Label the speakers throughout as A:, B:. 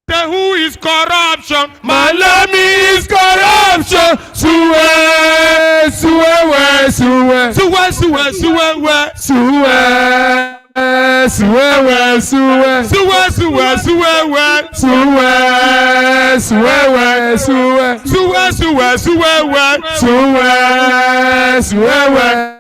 A: Who is corruption?
B: Malami is corruption. Suwe, suwe, suwe,
A: Suwe, suwe, suwe, we.
B: suwe, suwe, suwe,
A: Suwe, suwe, suwe, we.
B: suwe, suwe, suwe,
A: Suwe, suwe, suwe, we.
B: suwe, suwe.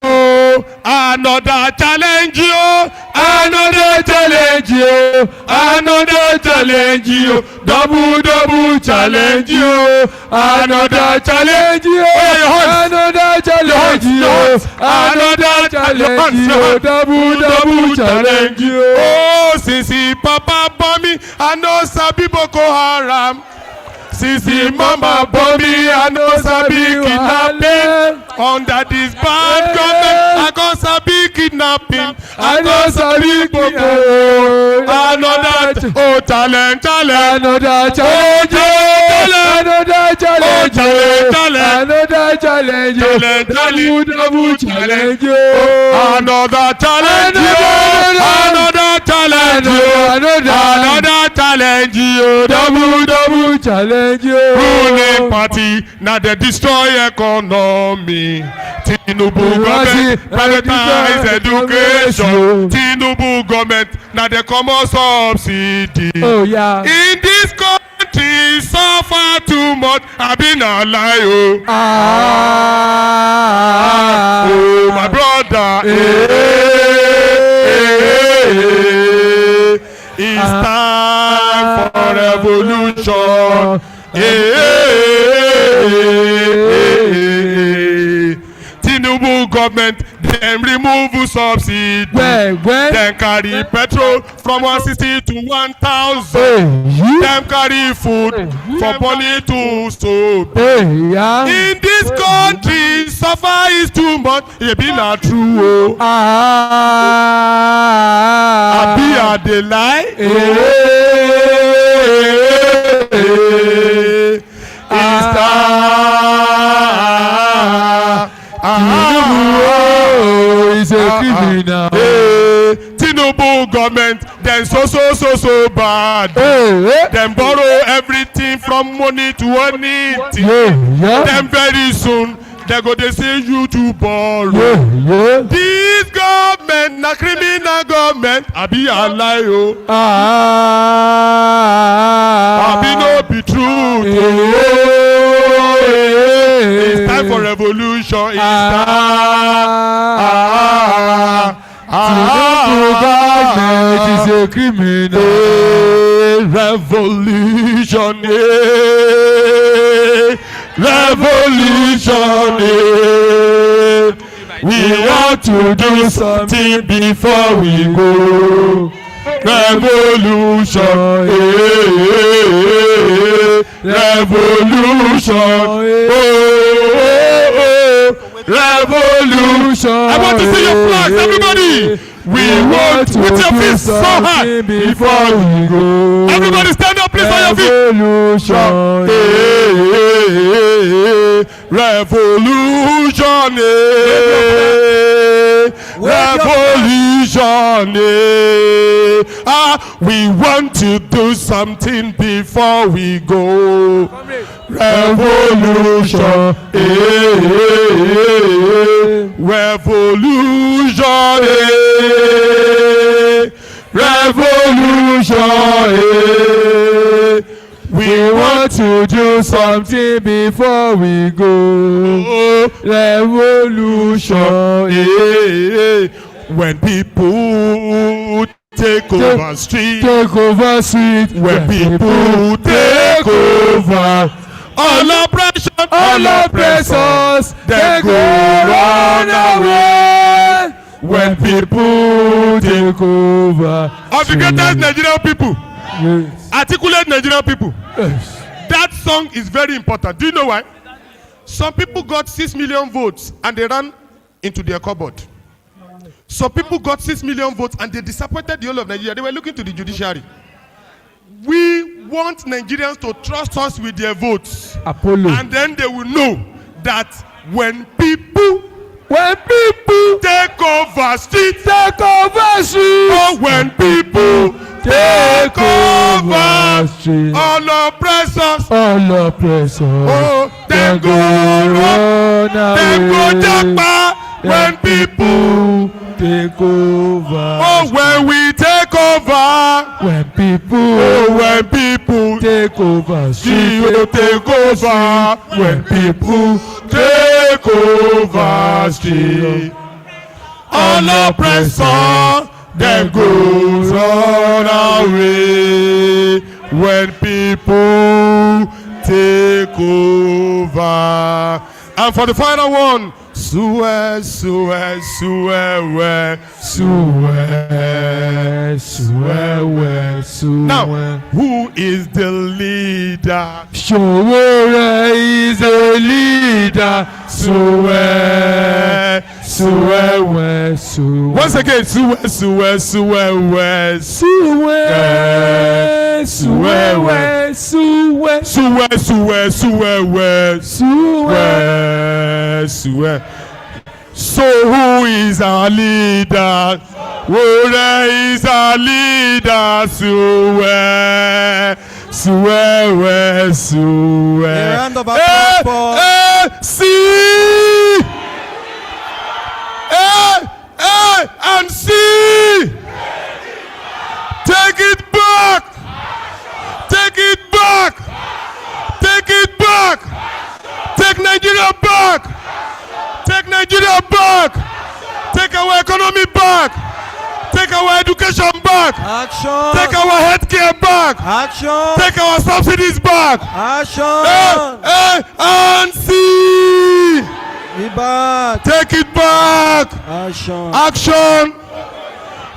A: Oh, another challenge, oh.
B: Another challenge, you. Another challenge, you. Double challenge, you. Another challenge, you. Another challenge, you. Another challenge, you. Double challenge, you.
A: Oh, sisi papa bombi, I know sabi Boko Haram. Sisi mama bombi, I know sabi kidnapping. Under this bad government, I go sabi kidnapping.
B: I know sabi Boko.
A: Another oh challenge.
B: Another challenge, another challenge, another challenge, double challenge,
A: Another challenge, another challenge, another challenge,
B: double challenge.
A: Ruling party, now they destroy economy. Tinubu government privatize education. Tinubu government, now they come on subsidy.
B: Oh yeah.
A: In this country, suffer too much. I've been alive. Oh, my brother. It's time for revolution. Tinubu government, them remove subsidy.
B: When?
A: Then carry petrol from 160 to 1,000. Them carry food for money to soap. In this country, suffer is too much. It be not true. Abi are they lie? It's
B: He's a criminal.
A: Tinubu government, then so bad. Them borrow everything from money to anything. Then very soon they go they say you to borrow. This government na criminal government. Abi a lie Abi no be true. It's time for revolution. It's time.
B: Government is a criminal.
A: Revolution. Revolution. We want to do something before we go. Revolution. Revolution. Revolution. I want to see your flags, everybody. We want to put your feet so high before we go. Everybody stand up, please, on your feet. Revolution. Revolution. We want to do something before we go. Revolution. Revolution. Revolution. We want to do something before we go. Revolution. When people take over street. When people take over. All oppressors, they go run away. When people take over. Of the greatest Nigerian people. Yes. Articulate Nigerian people. Yes. That song is very important. Do you know why? Some people got 6 million votes and they ran into their cupboard. Some people got 6 million votes and they disappointed the whole of Nigeria. They were looking to the judiciary. We want Nigerians to trust us with their votes. Apollo. And then they will know that when people take over street, or when people
B: take over street.
A: All oppressors,
B: Oh,
A: then go
B: run
A: then go
B: away.
A: japa when people.
B: Take over.
A: Oh, when we take over.
B: When people.
A: Oh, when people.
B: Take over.
A: Street take over. When people take over. Street. All oppressor, then goes on away. When people take over. And for the final one, Suwe, Suwe, Suwe, Suwe, Suwe, Suwe. Now, who is the leader?
B: Showore is a leader. Suwe, Suwe, Suwe.
A: Once again, Suwe, Suwe, Suwe,
B: Suwe, Suwe, Suwe,
A: Suwe, Suwe, Suwe,
B: Suwe,
A: Suwe. So who is our leader? Who is our leader? Suwe, Suwe, Suwe.
C: A round of applause for
A: See, and see. Take it back. Take it back. Take it back. Take Nigeria back. Take Nigeria back. Take our economy back. Take our education back.
C: action.
A: Take our healthcare back.
C: Action.
A: Take our subsidies back.
C: Action.
A: And see.
C: Be back.
A: Take it back.
C: Action.
A: Action.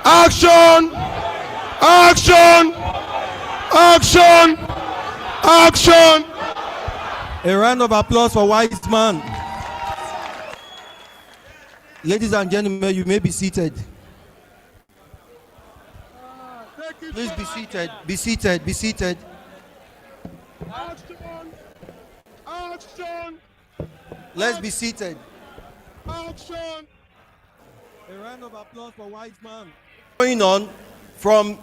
A: Action. Action. Action. Action.
C: A round of applause for Wise Man. Ladies and gentlemen, you may be seated. Please be seated. Be seated. Be seated.
A: Action. Action.
C: Let's be seated.
A: Action.
C: A round of applause for Wise Man. Going on from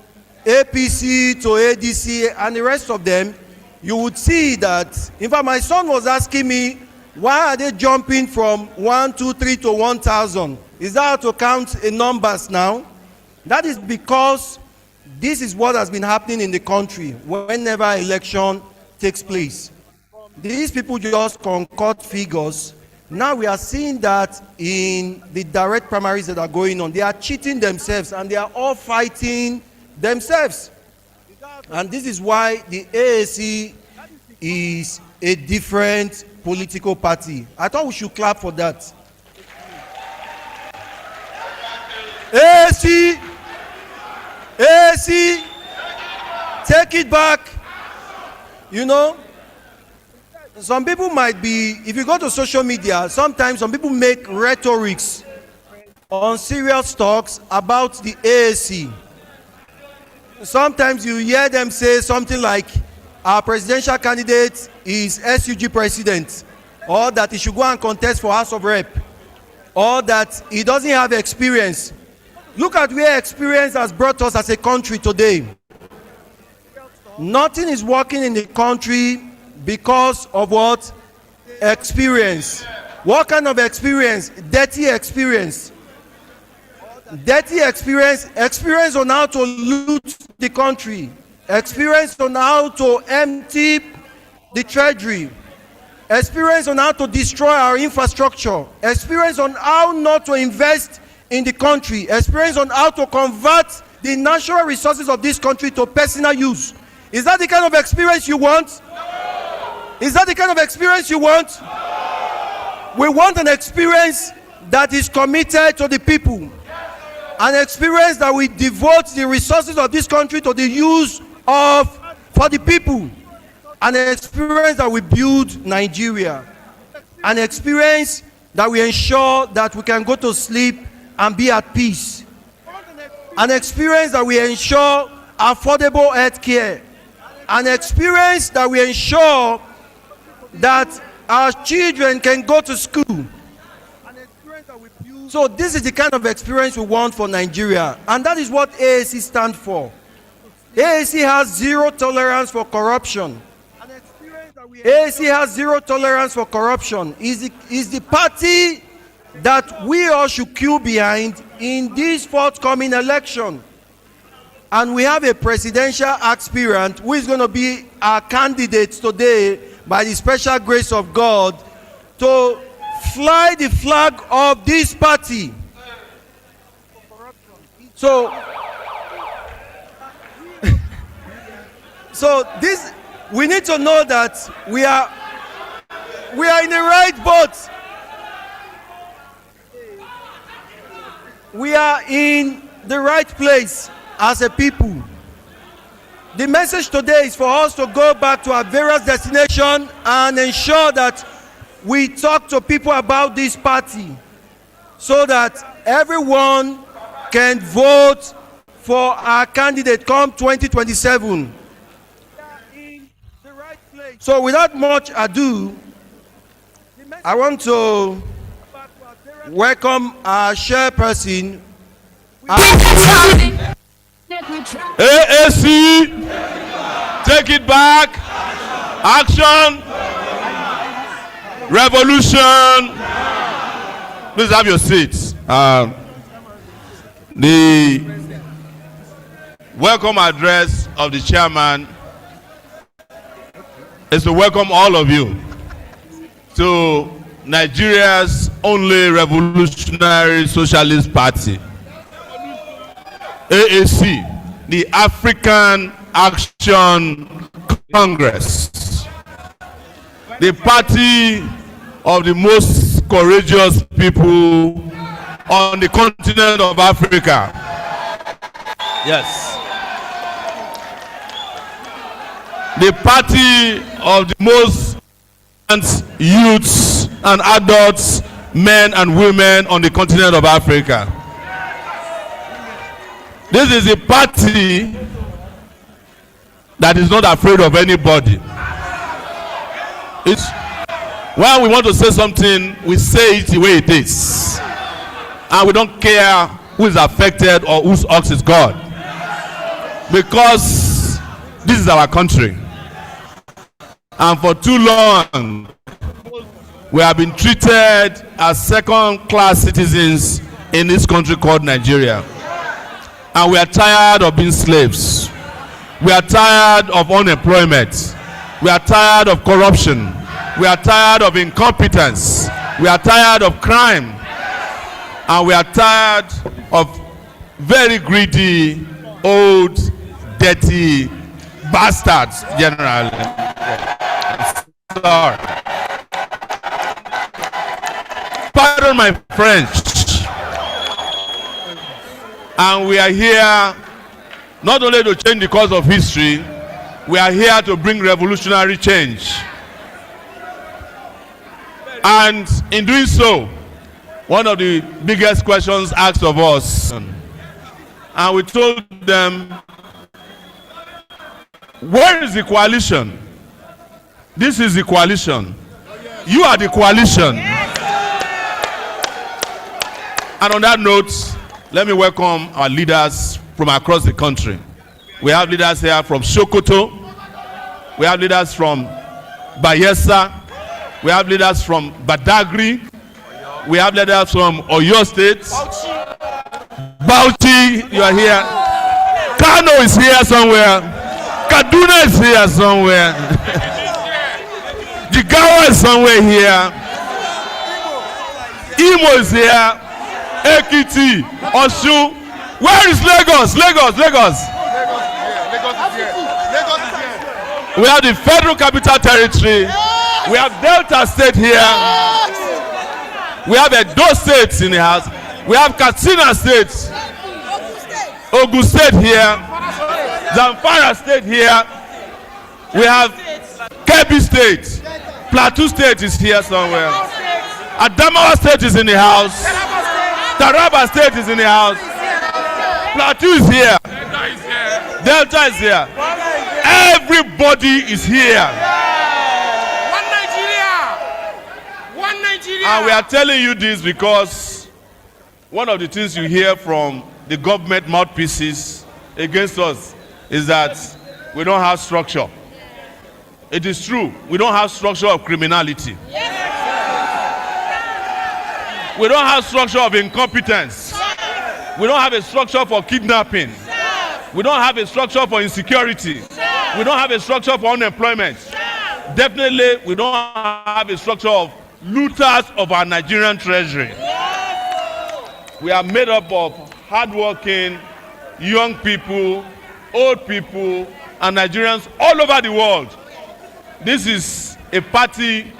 C: APC to ADC and the rest of them, you would see that, in fact, my son was asking me, why are they jumping from 1, 2, 3 to 1,000? Is that how to count in numbers now? That is because this is what has been happening in the country whenever election takes place. These people just concoct figures. Now we are seeing that in the direct primaries that are going on. They are cheating themselves and they are all fighting themselves. And this is why the AAC is a different political party. I thought we should clap for that. AAC, AAC, take it back. You know, some people might be, if you go to social media, sometimes some people make rhetorics on serious talks about the AAC. Sometimes you hear them say something like, our presidential candidate is SUG president, or that he should go and contest for House of Rep, or that he doesn't have experience. Look at where experience has brought us as a country today. Nothing is working in the country because of what? Experience. What kind of experience? Dirty experience. Dirty experience. Experience on how to loot the country. Experience on how to empty the treasury. Experience on how to destroy our infrastructure. Experience on how not to invest in the country. Experience on how to convert the natural resources of this country to personal use. Is that the kind of experience you want? Is that the kind of experience you want? We want an experience that is committed to the people. An experience that we devote the resources of this country to the use of for the people. An experience that we build Nigeria. An experience that we ensure that we can go to sleep and be at peace. An experience that we ensure affordable health care. An experience that we ensure that our children can go to school. So this is the kind of experience we want for Nigeria, and that is what AAC stands for. AAC has zero tolerance for corruption. AAC has zero tolerance for corruption. Is the party that we all should queue behind in this forthcoming election. And we have a presidential aspirant who is going to be our candidate today by the special grace of God to fly the flag of this party. So this, we need to know that we are in the right boat. We are in the right place as a people. The message today is for us to go back to our various destinations and ensure that we talk to people about this party so that everyone can vote for our candidate come 2027. So without much ado, I want to welcome our chairperson.
A: AAC, take it back. Action. Revolution. Please have your seats. The welcome address of the chairman is to welcome all of you to Nigeria's only revolutionary socialist party, AAC, the African Action Congress, the party of the most courageous people on the continent of Africa. Yes. The party of the most youths and adults, men and women on the continent of Africa. This is a party that is not afraid of anybody. It's when we want to say something, we say it the way it is. And we don't care who is affected or whose ox is God. Because this is our country. And for too long, we have been treated as second-class citizens in this country called Nigeria. And we are tired of being slaves. We are tired of unemployment. We are tired of corruption. We are tired of incompetence. We are tired of crime. And we are tired of very greedy, old, dirty bastards generally. Sorry. Pardon my French. And we are here not only to change the course of history, we are here to bring revolutionary change. And in doing so, one of the biggest questions asked of us, and we told them, where is the coalition? This is the coalition. You are the coalition. And on that note, let me welcome our leaders from across the country. We have leaders here from Sokoto. We have leaders from Bayelsa. We have leaders from Badagry. We have leaders from Oyo State. Bauchi, you are here. Kano is here somewhere. Kaduna is here somewhere. Jigawa is somewhere here. Imo is here. Ekiti, Osun. Where is Lagos? Lagos. We have the Federal Capital Territory. We have Delta State here. We have Edo State in the house. We have Katsina State. Ogun State here. Zamfara State here. We have Kebbi State. Plateau State is here somewhere. Adamawa State is in the house. Taraba State is in the house. Plateau is here. Delta is here. Everybody is here.
D: One Nigeria. One Nigeria.
A: And we are telling you this because one of the things you hear from the government mouthpieces against us is that we don't have structure. It is true, we don't have structure of criminality. We don't have structure of incompetence. We don't have a structure for kidnapping. We don't have a structure for insecurity. We don't have a structure for unemployment. Definitely, we don't have a structure of looters of our Nigerian treasury. We are made up of hardworking, young people, old people, and Nigerians all over the world. This is a party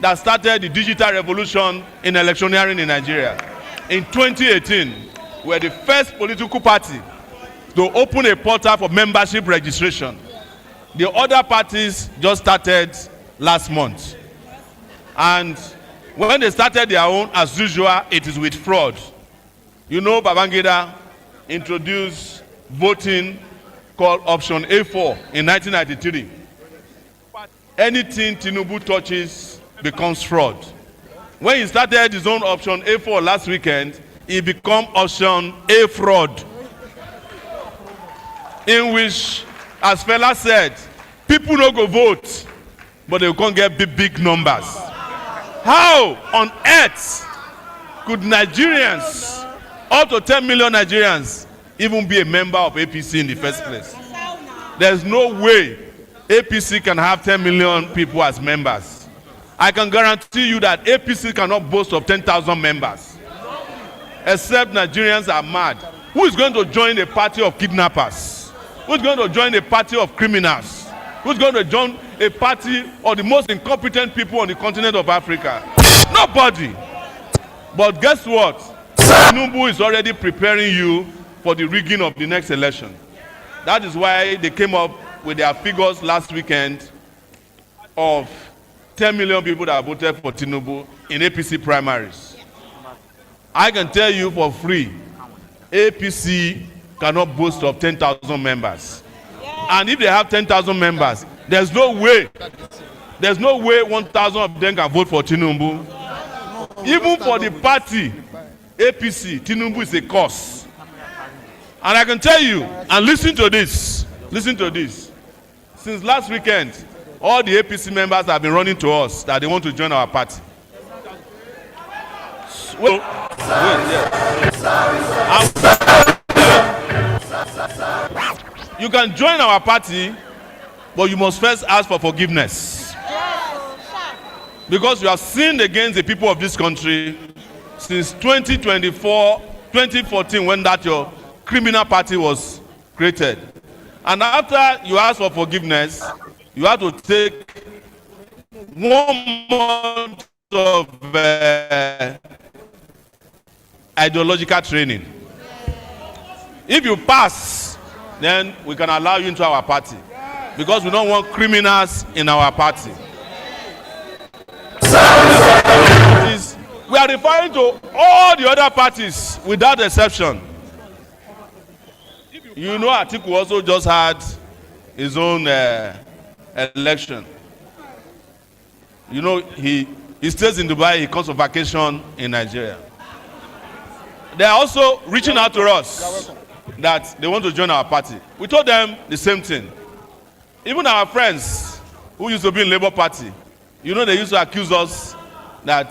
A: that started the digital revolution in electioneering in Nigeria. In 2018, we were the first political party to open a portal for membership registration. The other parties just started last month. And when they started their own, as usual, it is with fraud. You know, Babangida introduced voting called option A4 in 1993. Anything Tinubu touches becomes fraud. When he started his own option A4 last weekend, it became option A fraud. In which, as Fela said, people no go vote, but they can't get big numbers. How on earth could Nigerians, up to 10 million Nigerians, even be a member of APC in the first place? There's no way APC can have 10 million people as members. I can guarantee you that APC cannot boast of 10,000 members. Except Nigerians are mad. Who is going to join a party of kidnappers? Who is going to join a party of criminals? Who is going to join a party of the most incompetent people on the continent of Africa? Nobody. But guess what? Tinubu is already preparing you for the rigging of the next election. That is why they came up with their figures last weekend of 10 million people that voted for Tinubu in APC primaries. I can tell you for free, APC cannot boast of 10,000 members. And if they have 10,000 members, there's no way 1,000 of them can vote for Tinubu. Even for the party, APC, Tinubu is a cause. And I can tell you, and listen to this, since last weekend, all the APC members have been running to us that they want to join our party. You can join our party, but you must first ask for forgiveness. Because you have sinned against the people of this country since 2014, when that your criminal party was created. And after you ask for forgiveness, you have to take 1 month of ideological training. If you pass, then we can allow you into our party, because we don't want criminals in our party. We are referring to all the other parties without exception. You know, Atiku also just had his own election. You know, he stays in Dubai, he comes on vacation in Nigeria. They are also reaching out to us that they want to join our party. We told them the same thing. Even our friends who used to be in Labour Party, you know, they used to accuse us that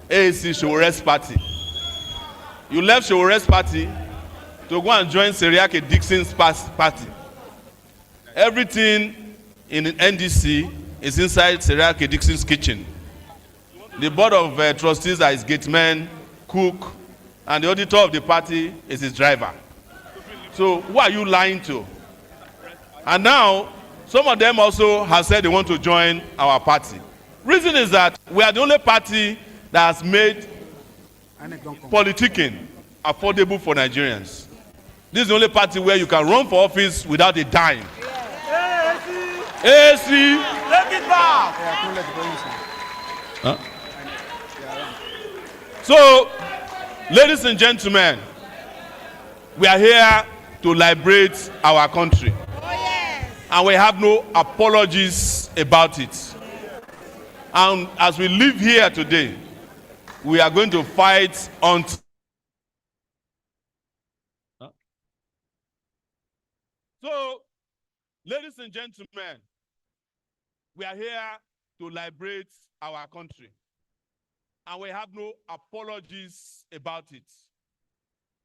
A: AAC Showorest Party. You left Showorest Party to go and join Aac Dixon's party. Everything in NDC is inside Aac Dixon's kitchen. The board of trustees are his gateman, cook, and the auditor of the party is his driver. So who are you lying to? And now, some of them also have said they want to join our party. Reason is that we are the only party that has made politicking affordable for Nigerians. This is the only party where you can run for office without a dime. AAC, take it back. Huh? So, ladies and gentlemen, we are here to liberate our country. And we have no apologies about it. And as we live here today, we are going to fight until So, ladies and gentlemen, we are here to liberate our country. And we have no apologies about it.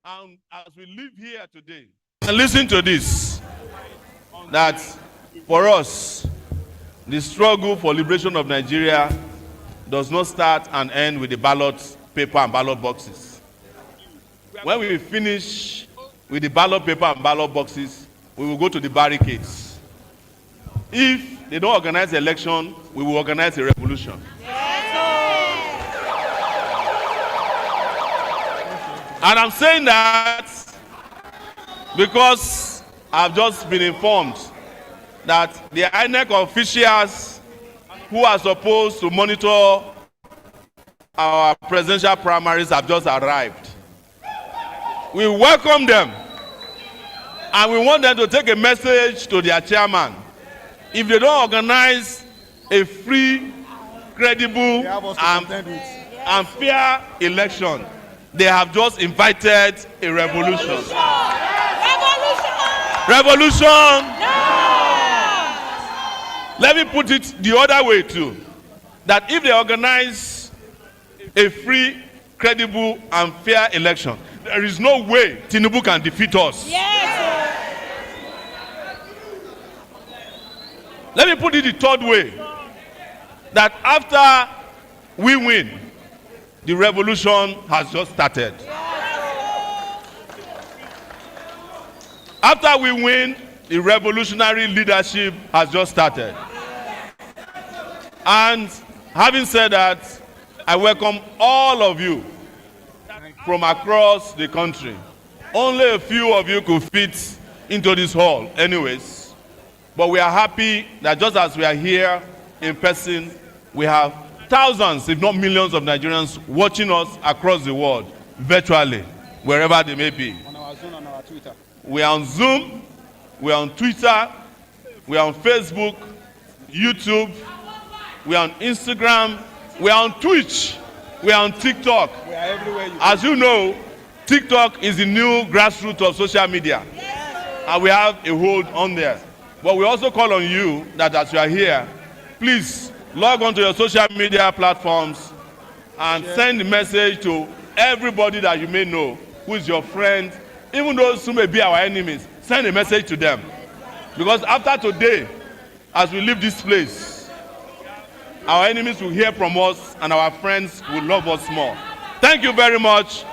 A: And as we live here today, and listen to this, that for us, the struggle for liberation of Nigeria does not start and end with the ballot paper and ballot boxes. When we finish with the ballot paper and ballot boxes, we will go to the barricades. If they don't organize the election, we will organize a revolution. And I'm saying that because I've just been informed that the INEC officials who are supposed to monitor our presidential primaries have just arrived. We welcome them, and we want them to take a message to their chairman. If they don't organize a free, credible, and fair election, they have just invited a revolution. Revolution! Let me put it the other way too. That if they organize a free, credible, and fair election, there is no way Tinubu can defeat us.
E: Yes.
A: Let me put it the third way. That after we win, the revolution has just started. After we win, the revolutionary leadership has just started. And having said that, I welcome all of you from across the country. Only a few of you could fit into this hall anyways. But we are happy that just as we are here in person, we have thousands, if not millions of Nigerians watching us across the world, virtually, wherever they may be.
D: On our Zoom and our Twitter.
A: We are on Zoom, we are on Twitter, we are on Facebook, YouTube, we are on Instagram, we are on Twitch, we are on TikTok.
D: We are everywhere.
A: As you know, TikTok is the new grassroots of social media. And we have a hold on there. But we also call on you that as you are here, please log on to your social media platforms and send a message to everybody that you may know who is your friend, even those who may be our enemies. Send a message to them. Because after today, as we leave this place, our enemies will hear from us and our friends will love us more. Thank you very much.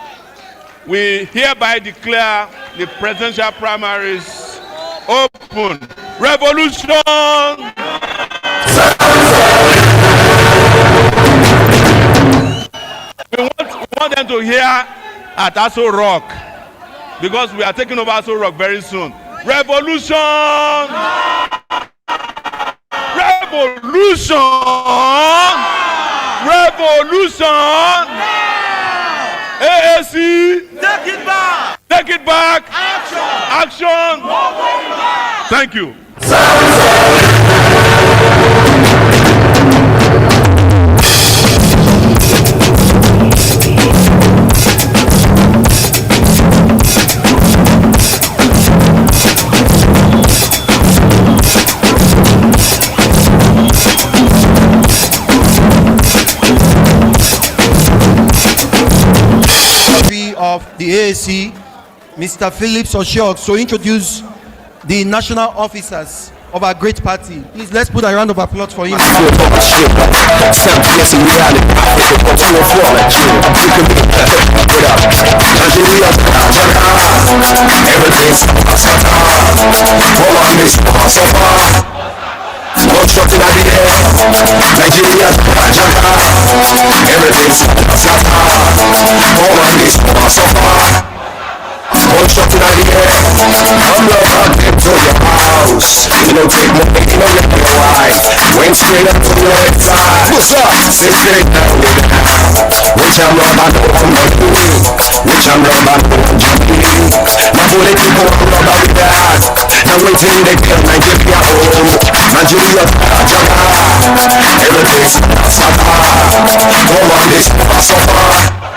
A: We hereby declare the presidential primaries open. Revolution! We want them to hear at Aac Rock, because we are taking over Aac Rock very soon. Revolution! Revolution! Revolution! AAC!
C: Take it back!
A: Take it back!
C: Action!
A: Action! Thank you.
C: Of the AAC, Mr. Phillips Oshiok, to introduce the national officers of our great party. Please, let's put a round of applause for him.
F: Constructing at the air, Nigeria's everything's all on this constructing at the air, I'm love to your house. You don't take money, you don't let your wife. Went straight up to the left side. What's up? Say straight down with it now. Which I'm love, I know I'm gonna do. Which I'm love, I know I'm jumping. My bullet people I'm love with that. Now wait till they get Nigeria home. Nigeria, Jaga. Everything's Sapa. All on this Sapa.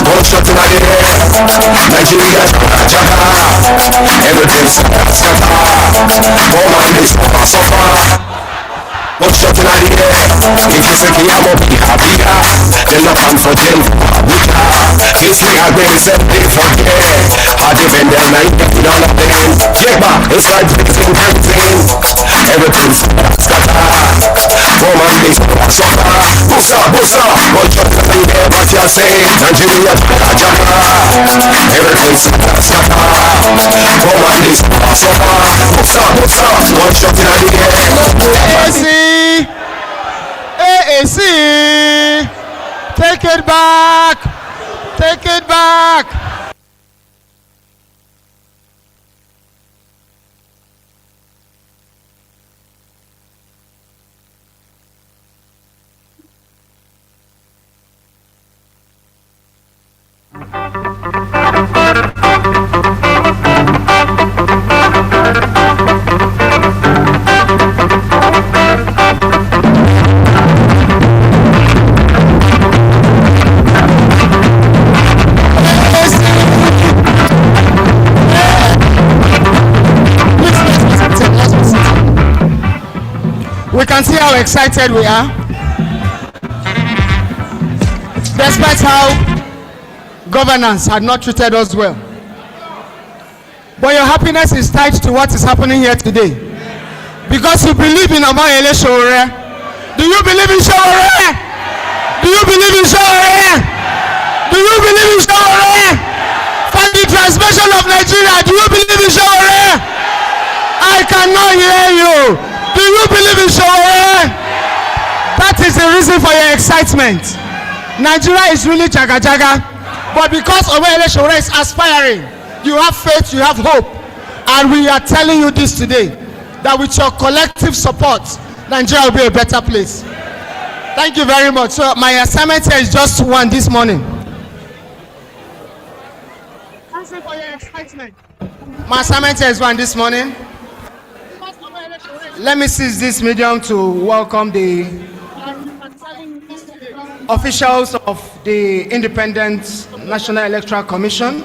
F: gunshot in the air. Nigeria, everything scatter. Come on, this suffer. Gunshot in the air. If you say I'm up here, then not come for jail. This week I really said they forget. I defend them like you don't know them. Yeah, but it's like everything. Everything's scatter. Come on, this suffer. Busa, gunshot in the air. What you say? Nigeria, everything's scatter. Come on, this suffer. Busa, gunshot in the air.
C: AAC, take it back, take it back. We can see how excited we are, despite how governance had not treated us well. But your happiness is tied to what is happening here today, because you believe in Omoyele Sowore. Do you believe in Sowore? Do you believe in Sowore? Do you believe in Sowore? For the transformation of Nigeria, do you believe in Sowore? I cannot hear you. Do you believe in Sowore? That is the reason for your excitement. Nigeria is really jaga jaga, but because Omoyele Sowore is aspiring, you have faith, you have hope, and we are telling you this today, that with your collective support, Nigeria will be a better place. Thank you very much. So my assignment here is just one this morning. Thank you for your excitement. My assignment here is one this morning. Let me seize this medium to welcome the officials of the Independent National Electoral Commission,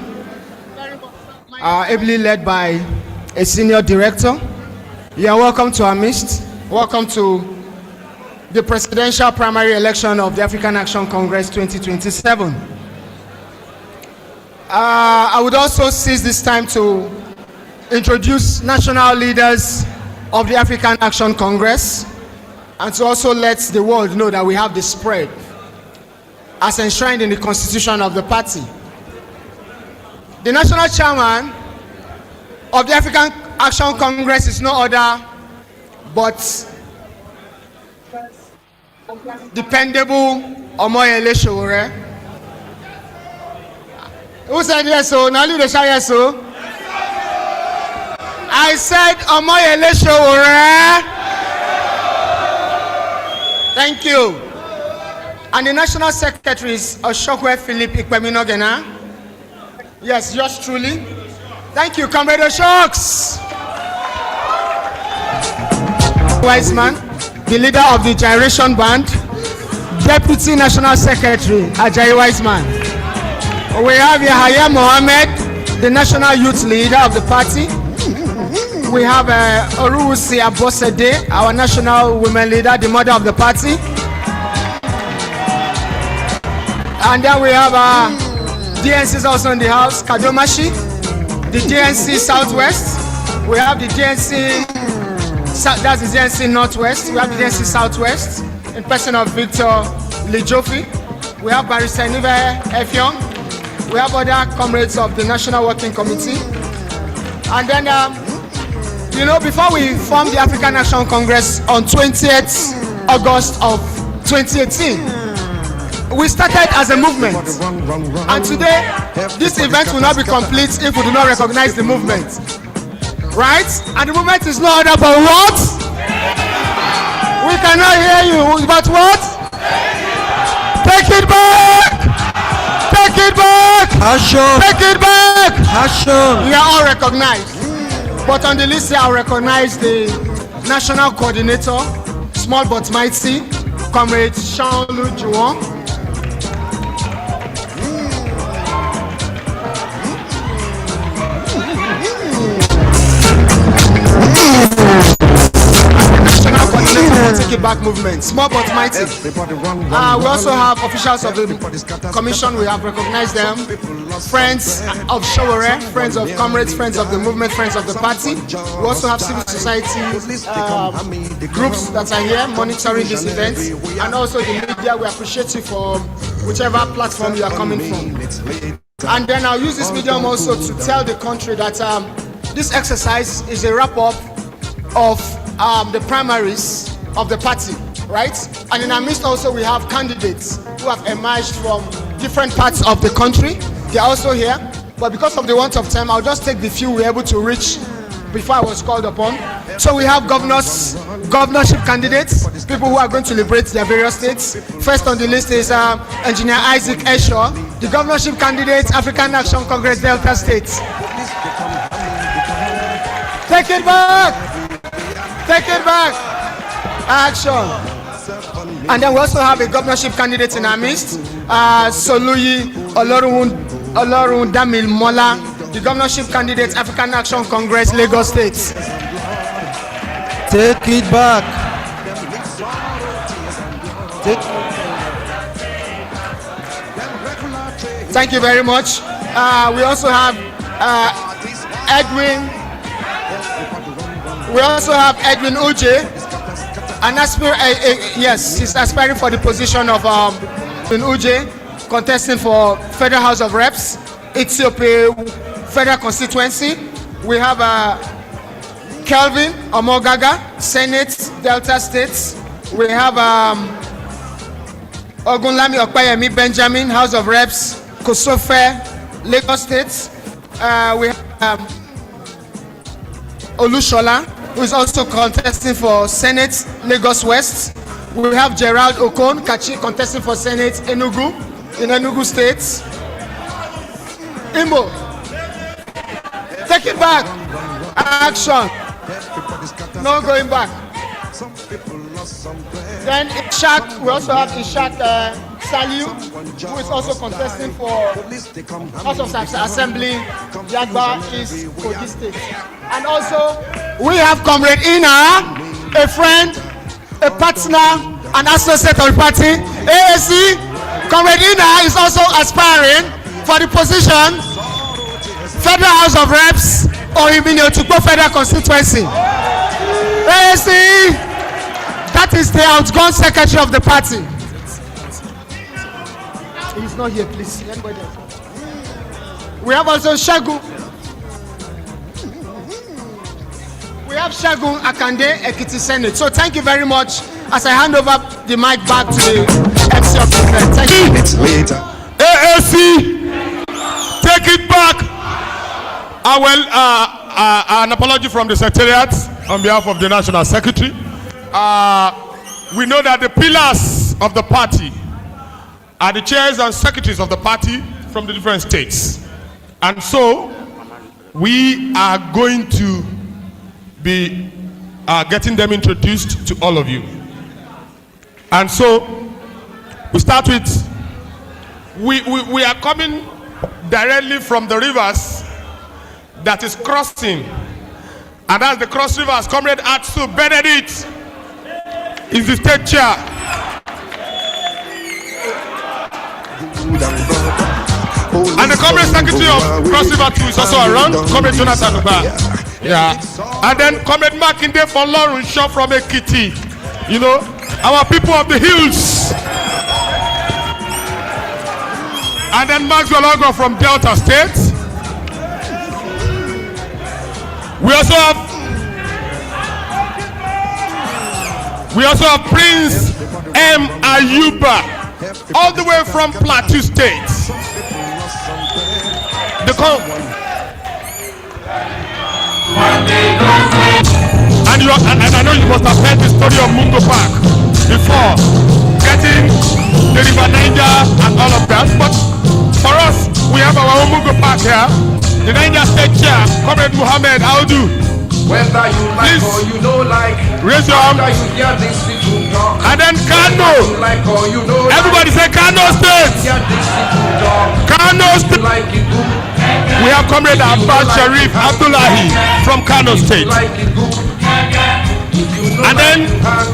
C: ably led by a senior director. You are welcome to our midst. Welcome to the presidential primary election of the African Action Congress 2027. I would also seize this time to introduce national leaders of the African Action Congress, and to also let the world know that we have the spread as enshrined in the constitution of the party. The national chairman of the African Action Congress is no other but dependable Omoyele Sowore. Who said yes, so? Now leave the shout yes, so. I said Omoyele Sowore. Thank you. And the National Secretary is Oshokwe Philip Ikpeminogena. Yes, yours truly. Thank you, Comrade Oshoks. Wiseman, the leader of the Gyration Band, Deputy National Secretary Ajayi Wiseman. We have Yahya Mohammed, the National Youth Leader of the party. We have Oruwusi Abosede, our National Women Leader, the mother of the party. And then we have DNC is also in the house, Kadomashi, the DNC Southwest. We have the DNC, that's the DNC Northwest. We have the DNC Southwest in person of Victor Lijofi. We have Barrister Nive Effiong. We have other comrades of the National Working Committee. And then, you know, before we formed the African Action Congress on 20th August of 2018, we started as a movement. And today, this event will not be complete if we do not recognize the movement. Right? And the movement is no other but what? We cannot hear you. But what? Take it back! Take it back!
B: Action!
C: Take it back!
B: Action!
C: We are all recognized. But on the list here, I recognize the National Coordinator, Small But Mighty, Comrade Sean Juwon.
E: Take It Back movement, small but mighty. We also have officials of the commission. We have recognized them. Friends of Showore, friends of comrades, friends of the movement, friends of the party. We also have civil society groups that are here monitoring this event, and also the media. We appreciate you for whichever platform you are coming from. And then I'll use this medium also to tell the country that this exercise is a wrap-up of the primaries of the party, right? And in our midst also we have candidates who have emerged from different parts of the country. They are also here, but because of the want of time, I'll just take the few we're able to reach before I was called upon. So we have governorship candidates, people who are going to liberate their various states. First on the list is Engineer Isaac Eshaw, the governorship candidate, African Action Congress, Delta State. Take it back! Take it back! Action! And then we also have a governorship candidate in our midst, Soluyi Olorun Damil Mola, the governorship candidate, African Action Congress, Lagos State.
C: Take it back.
E: Thank you very much. We also have Edwin. We also have Edwin Uche, an yes, he's aspiring for the position of Edwin Uche, contesting for Federal House of Reps, Ethiopia Federal Constituency. We have Kelvin Omogaga, Senate, Delta States. We have Ogunlami Okpayemi Benjamin, House of Reps, Kosofe, Lagos State. We have Olushola, who is also contesting for Senate, Lagos West. We have Gerald Okon Kachi contesting for Senate, Enugu, in Enugu State. Imo, take it back. Action. No going back. Then Ishak, we also have Ishak Saliu, who is also contesting for House of Assembly, Yagba East, Kogi State. And also, we have Comrade Ina, a friend, a partner, an associate of the party, AAC. Comrade Ina is also aspiring for the position, Federal House of Reps, or Tukpo Federal Constituency. AAC, that is the outgone secretary of the party. He's not here, please. Anybody else? We have also Shagun. We have Shagun Akande, Ekiti Senate. So thank you very much as I hand over the mic back to the MC of the event. Thank you.
F: It's later.
A: AAC, take it back. An apology from the Secretariat on behalf of the National Secretary. We know that the pillars of the party are the chairs and secretaries of the party from the different states. And so, we are going to be getting them introduced to all of you. And so, we start with, we are coming directly from the rivers that is crossing, and that's the Cross Rivers. Comrade Atsu Benedict is the state chair. And the Comrade Secretary of Cross River 2 is also around, Comrade Jonathan Uba. Yeah. And then Comrade Makinde for Lauren Shaw from Ekiti. You know, our people of the hills. And then Maxwell Ogo from Delta State. We also have Prince M. Ayuba, all the way from Plateau State. And I know you must have heard the story of Mungo Park before, getting the River Niger and all of that. But for us, we have our own Mungo Park here. The Niger State Chair, Comrade Muhammad Audu.
G: Whether you like
A: please
G: or you don't like,
A: raise your arm.
G: you hear this people talk,
A: And then Kano.
G: you like or you don't
A: Everybody say Kano State.
G: hear this people talk,
A: Kano State.
G: like it good,
A: We have Comrade Abbas Sharif Abdullahi from Kano State.
G: like it good. If you know
A: And then
G: like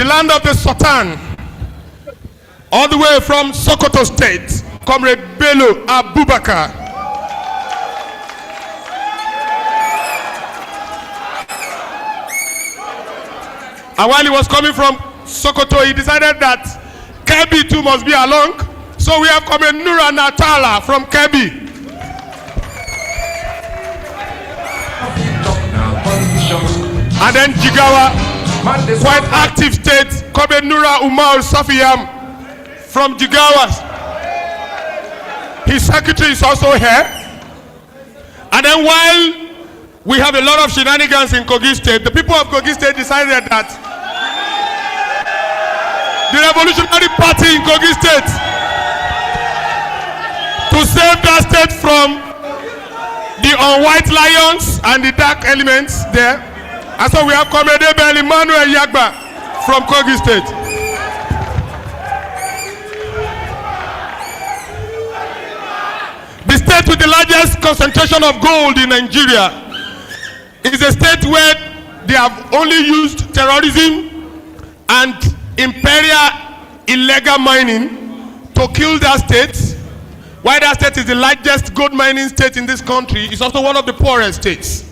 A: land of the Sultan, all the way from Sokoto State, Comrade Bello Abubakar. And while he was coming from Sokoto, he decided that Kebbi too must be along. So we have Comrade Nura Natala from Kebbi. And then Jigawa, quite active state, Comrade Nura Umar Safiyam from Jigawa. His secretary is also here. And then while we have a lot of shenanigans in Kogi State, the people of Kogi State decided that the Revolutionary Party in Kogi State, to save that state from the unwhite lions and the dark elements there. And so we have Comrade Abel Emmanuel Yagba from Kogi State. The state with the largest concentration of gold in Nigeria is a state where they have only used terrorism and imperial illegal mining to kill that state. While that state is the largest gold mining state in this country, it's also one of the poorest states.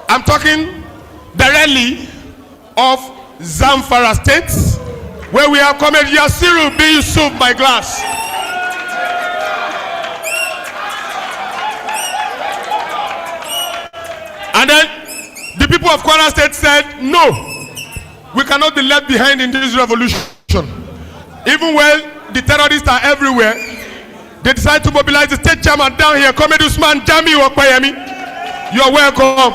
A: I'm talking directly of Zamfara State, where we have Comrade Yasiru B. Yusuf by glass. And then the people of Kwara State said, no, we cannot be left behind in this revolution. Even when the terrorists are everywhere, they decide to mobilize the state chairman down here, Comrade Usman Jami Wakbayemi. You are welcome.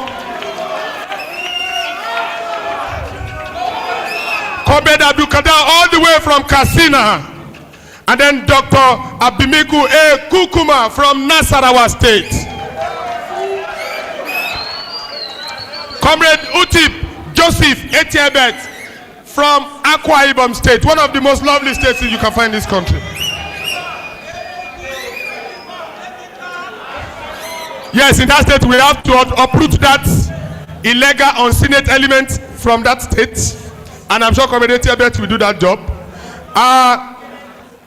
A: Comrade Abdul Kader all the way from Katsina. And then Dr. Abimiku A. Kukuma from Nasarawa State. Comrade Utip Joseph Etiebet from Akwa Ibom State, one of the most lovely states you can find in this country. Yes, in that state we have to uproot that illegal unsenate element from that state, and I'm sure Comrade Etiebet will do that job.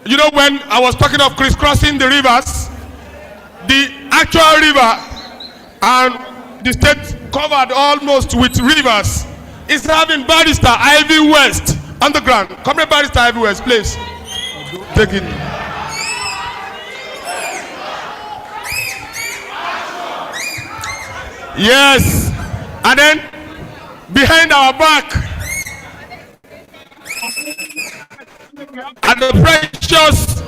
A: You know, when I was talking of crisscrossing the rivers, the actual river and the state covered almost with rivers is having Barrister Ivy West on the ground. Comrade Barrister Ivy West, please. Take it. Yes. And then behind our back, at the precious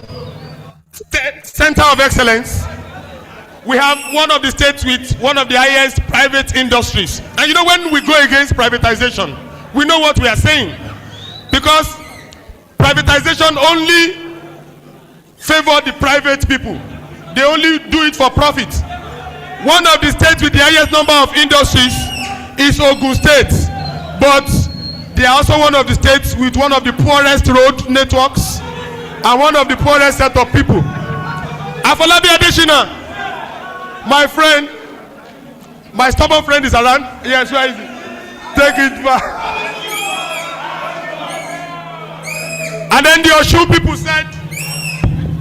A: center of excellence, we have one of the states with one of the highest private industries. And you know, when we go against privatization, we know what we are saying. Because privatization only favors the private people. They only do it for profit. One of the states with the highest number of industries is Ogun State. But they are also one of the states with one of the poorest road networks and one of the poorest set of people. Afolabi Adeshina, my friend, my stubborn friend is around. Yes, where is he? Take it back. And then the Oshu people said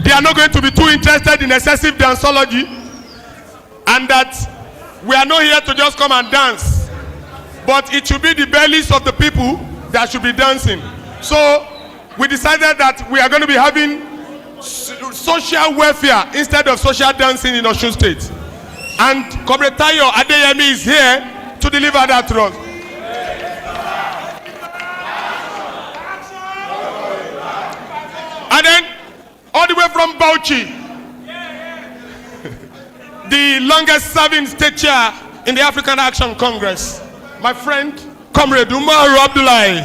A: they are not going to be too interested in excessive danceology, and that we are not here to just come and dance, but it should be the bellies of the people that should be dancing. So we decided that we are going to be having social welfare instead of social dancing in Osun State. And Comrade Tayo Adeyemi is here to deliver that to us. And then all the way from Bauchi, the longest serving state chair in the African Action Congress, my friend Comrade Umaru Abdullahi.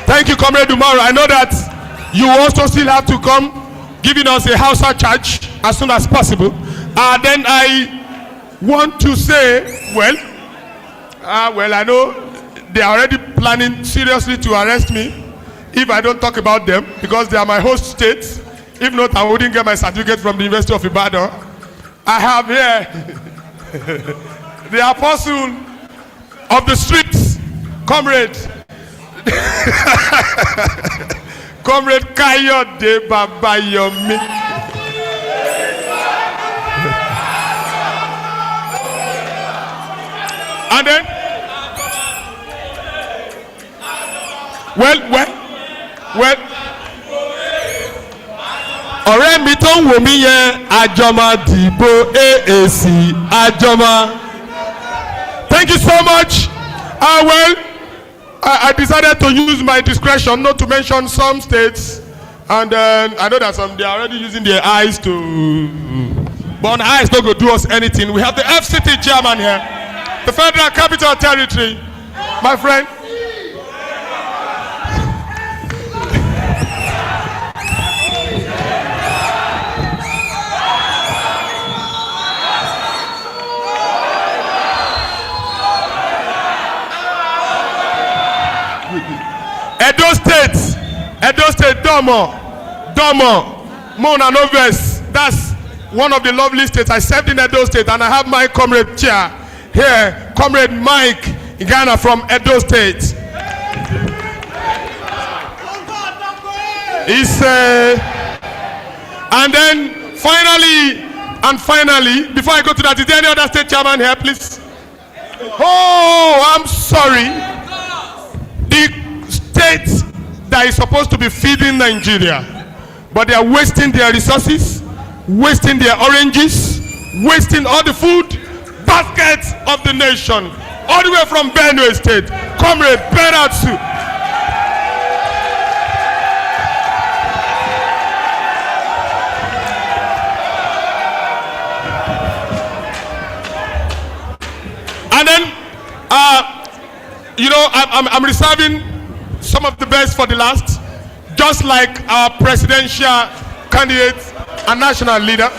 A: Thank you, Comrade Umaru. I know that you also still have to come giving us a Hausa charge as soon as possible. Then I want to say, well, I know they are already planning seriously to arrest me. if I don't talk about them because they are my host states. If not, I wouldn't get my certificate from the University of Ibadan. I have here the apostle of the streets, comrade. Comrade Kayode Babayomi. And then, well, ọ̀rẹ́ mi tó ń wò mí yẹn àjọmọ̀ dìbò AAC àjọmọ̀. Thank you so much. I decided to use my discretion not to mention some states, and I know that some they are already using their eyes to. But eyes don't go do us anything. We have the FCT chairman here, the Federal Capital Territory, my friend. Edo State, Domo, Mona Noves. That's one of the lovely states. I served in Edo State, and I have my comrade chair here, Comrade Mike Ghana from Edo State. He's and then finally, before I go to that, is there any other state chairman here, please? Oh, I'm sorry. The state that is supposed to be feeding Nigeria, but they are wasting their resources, wasting their oranges, wasting all the food baskets of the nation, all the way from Benue State, Comrade Beratsu. And then, I'm reserving some of the best for the last, just like our presidential candidate and national leader.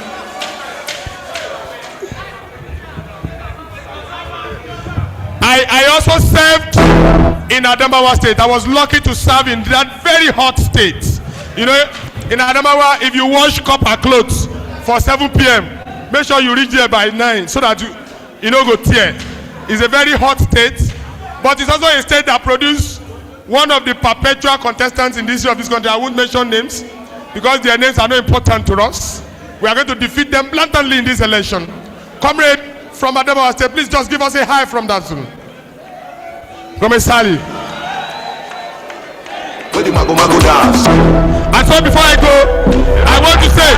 A: I also served in Adamawa State. I was lucky to serve in that very hot state. You know, in Adamawa, if you wash copper clothes for 7 p.m., make sure you reach there by 9 so that you don't go tear. It's a very hot state, but it's also a state that produced one of the perpetual contestants in the history of this country. I won't mention names because their names are not important to us. We are going to defeat them blatantly in this election. Comrade from Adamawa State, please just give us a hi from that soon. Comrade Sally. And so before I go, I want to say,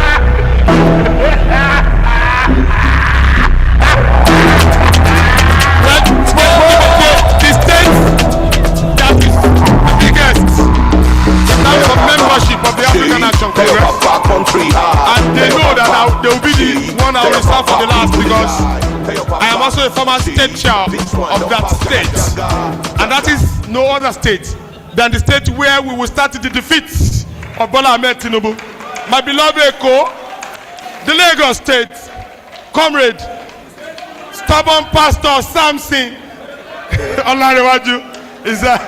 A: the state that is the biggest in terms of membership of the African Action Congress, and they know that they will be the one I will reserve for the last because I am also a former state chair of that state, and that is no other state than the state where we will start the defeat of Bola Ahmed Tinubu. My beloved Eko, the Lagos State, Comrade, stubborn Pastor Samson Olarewaju is that.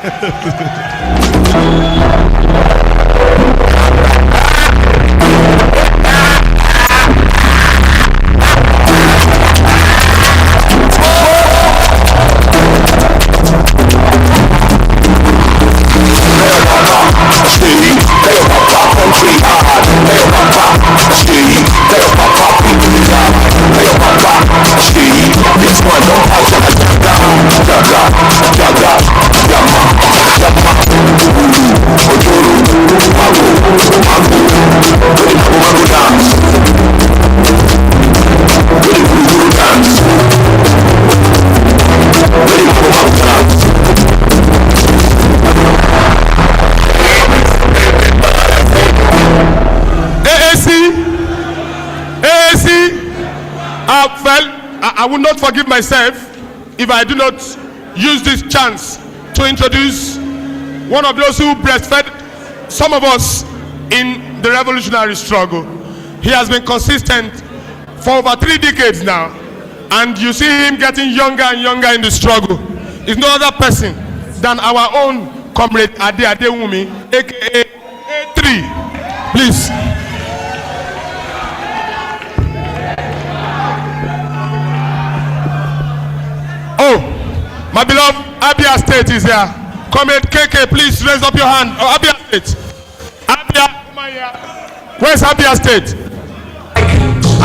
A: I will not forgive myself if I do not use this chance to introduce one of those who breastfed some of us in the revolutionary struggle. He has been consistent for over 3 decades now, and you see him getting younger and younger in the struggle. He's no other person than our own comrade Ade Adewumi, aka A3. Please. Oh, my beloved Abia State is here. Comrade KK, please raise up your hand. Oh, Abia State. Abia, come on here. Where's Abia State?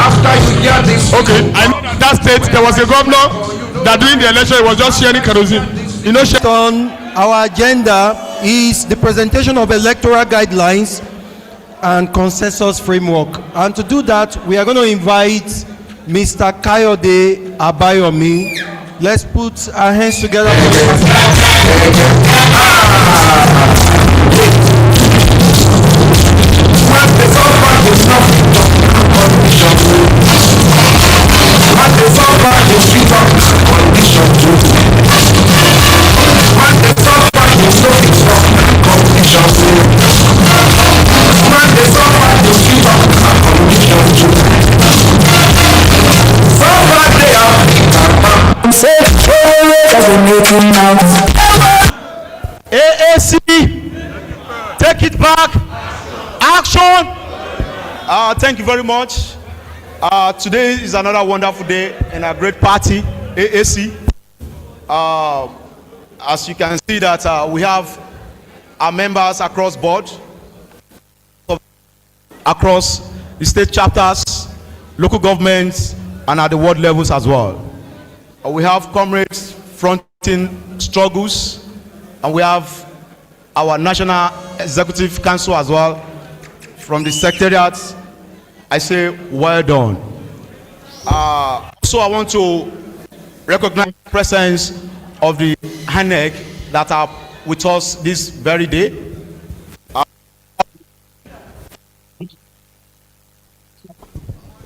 G: After you hear this,
A: Okay, I know that state there was a governor that during the election he was just sharing kerosene. You know,
C: On our agenda is the presentation of electoral guidelines and consensus framework. And to do that, we are going to invite Mr. Kayode Abayomi. Let's put our hands together. AAC, take it back. Action.
D: Thank you very much. Today is another wonderful day and a great party, AAC. As you can see that we have our members across board, across the state chapters, local governments, and at the world levels as well. We have comrades fronting struggles, and we have our National Executive Council as well. From the secretariat, I say well done. So I want to recognize the presence of the HANEC that are with us this very day.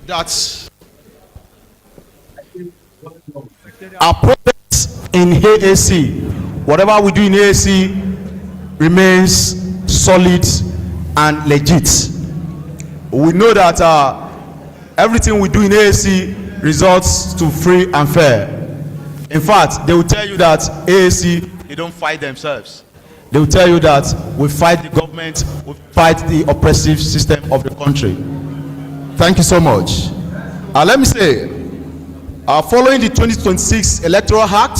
D: That's our progress in AAC. Whatever we do in AAC remains solid and legit. We know that everything we do in AAC results to free and fair. In fact, they will tell you that AAC, they don't fight themselves. They will tell you that we fight the government, we fight the oppressive system of the country. Thank you so much. Let me say, following the 2026 Electoral Act,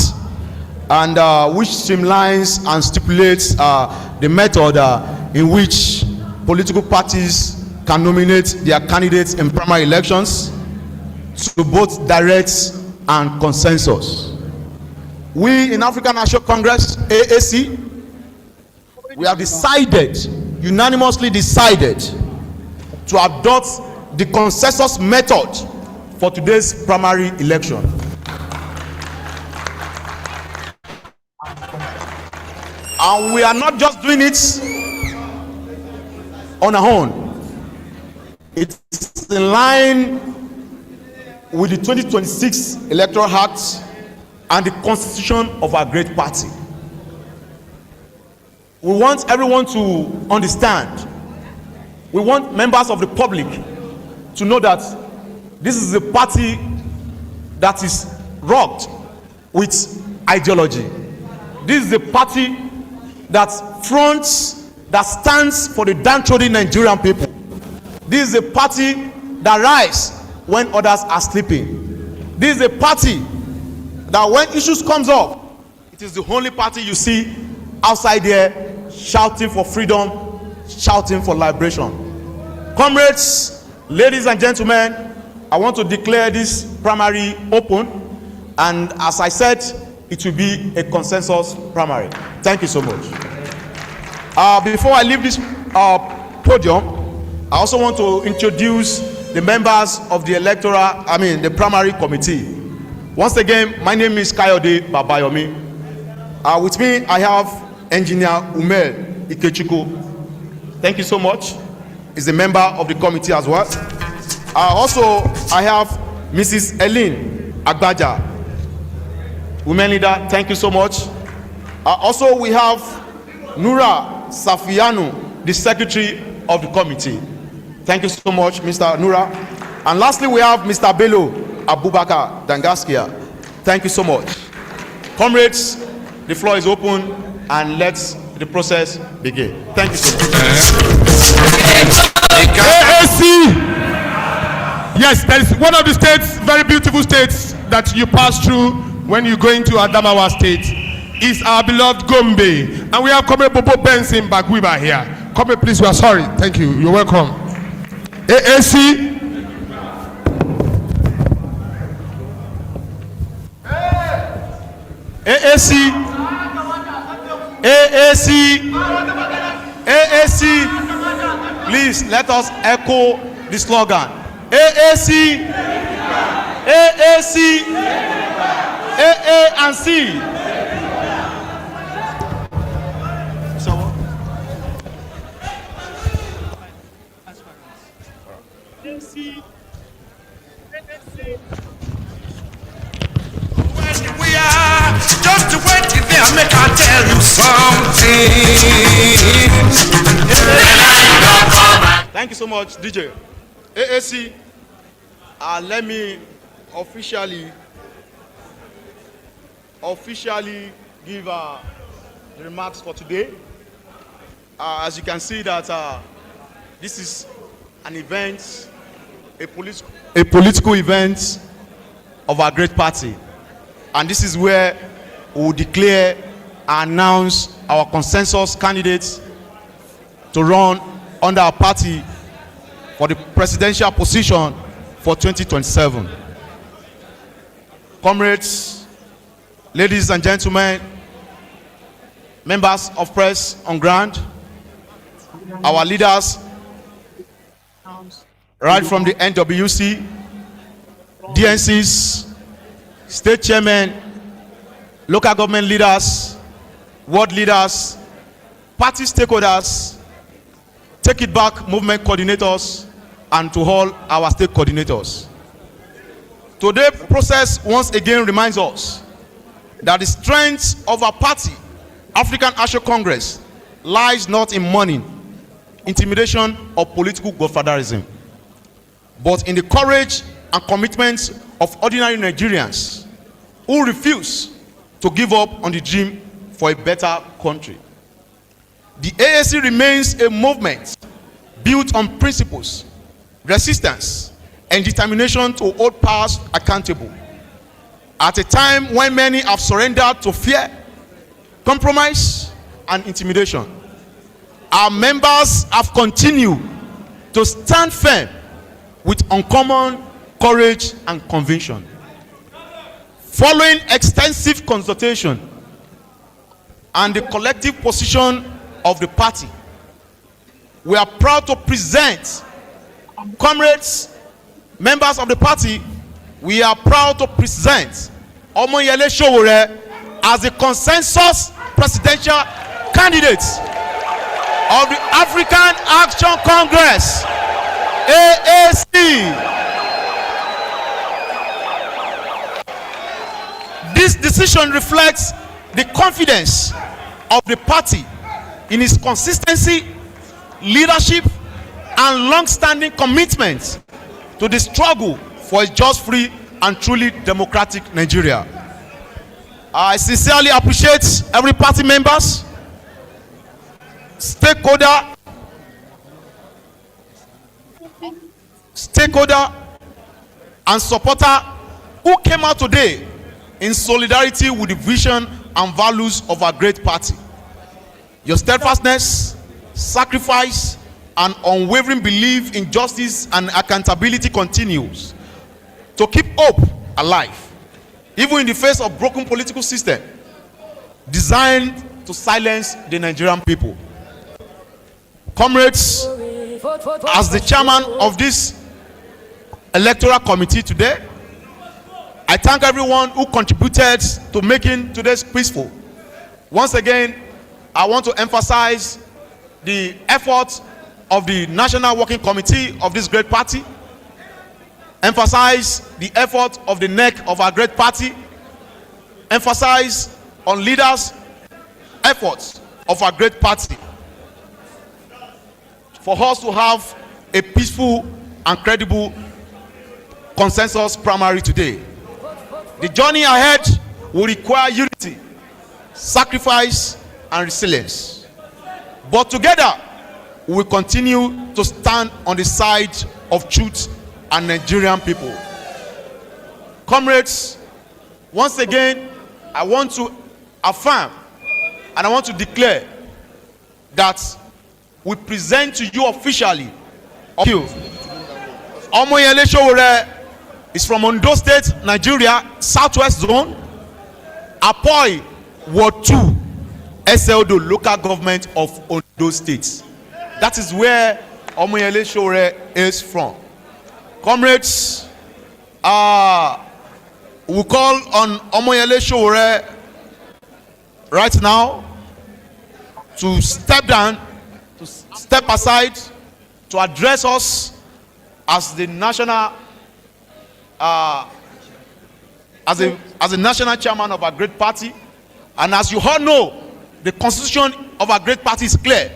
D: and which streamlines and stipulates the method in which political parties can nominate their candidates in primary elections to both direct and consensus. We in African National Congress, AAC, we have decided, unanimously decided, to adopt the consensus method for today's primary election. And we are not just doing it on our own. It's in line with the 2026 Electoral Act and the constitution of our great party. We want everyone to understand. We want members of the public to know that this is a party that is rocked with ideology. This is a party that fronts, that stands for the downtrodden Nigerian people. This is a party that rises when others are sleeping. This is a party that when issues comes up, it is the only party you see outside there shouting for freedom, shouting for liberation. Comrades, ladies and gentlemen, I want to declare this primary open, and as I said, it will be a consensus primary. Thank you so much. Before I leave this podium, I also want to introduce the members of the the primary committee. Once again, my name is Kayode Babayomi. With me, I have Engineer Umel Ikechukwu. Thank you so much. He's a member of the committee as well. Also, I have Mrs. Eileen Agbaja, women leader. Thank you so much. Also, we have Nura Safianu, the secretary of the committee. Thank you so much, Mr. Nura. And lastly, we have Mr. Bello Abubakar Dangaskia. Thank you so much. Comrades, the floor is open, and let's the process begin. Thank you so much.
A: AAC. Yes, there is one of the states, very beautiful states that you pass through when you go into Adamawa State is our beloved Gombe. And we have Comrade Bobo Benson Bagwiba here. Comrade, please, we are sorry. Thank you. You're welcome. AAC.
D: AAC. AAC. AAC. Please let us echo the slogan. AAC. AAC. AA and C.
G: We are just waiting there, make I tell you something.
D: Thank you so much, DJ. AAC, let me officially give the remarks for today. As you can see that this is an event, a political event of our great party. And this is where we will declare and announce our consensus candidates to run under our party for the presidential position for 2027. Comrades, ladies and gentlemen, members of press on ground, our leaders right from the NWC, DNCs, state chairmen, local government leaders, ward leaders, party stakeholders, Take It Back movement coordinators, and to all our state coordinators. Today's process once again reminds us that the strength of our party, African National Congress, lies not in money, intimidation, or political godfatherism, but in the courage and commitment of ordinary Nigerians who refuse to give up on the dream for a better country. The AAC remains a movement built on principles, resistance, and determination to hold powers accountable. At a time when many have surrendered to fear, compromise, and intimidation, our members have continued to stand firm with uncommon courage and conviction. Following extensive consultation and the collective position of the party, we are proud to present, comrades, members of the party, we are proud to present Omoyele Sowore as the consensus presidential candidate of the African Action Congress, AAC. This decision reflects the confidence of the party in its consistency, leadership, and long-standing commitment to the struggle for a just, free, and truly democratic Nigeria. I sincerely appreciate every party members, stakeholder, and supporter who came out today in solidarity with the vision and values of our great party. Your steadfastness, sacrifice, and unwavering belief in justice and accountability continues to keep hope alive, even in the face of broken political system designed to silence the Nigerian people. Comrades, as the chairman of this electoral committee today, I thank everyone who contributed to making today's peaceful. Once again, I want to emphasize the effort of the National Working Committee of this great party, emphasize the effort of the neck of our great party, emphasize on leaders' efforts of our great party for us to have a peaceful and credible consensus primary today. The journey ahead will require unity, sacrifice, and resilience. But together, we will continue to stand on the side of truth and Nigerian people. Comrades, once again, I want to affirm and I want to declare that we present to you officially. Omoyele Sowore is from Ondo State, Nigeria, Southwest Zone. Apoi Ward 2, SLDO, local government of Ondo State. That is where Omoyele Sowore is from. Comrades, we call on Omoyele Sowore right now to step down, to step aside, to address us as the national, as a national chairman of our great party. And as you all know, the constitution of our great party is clear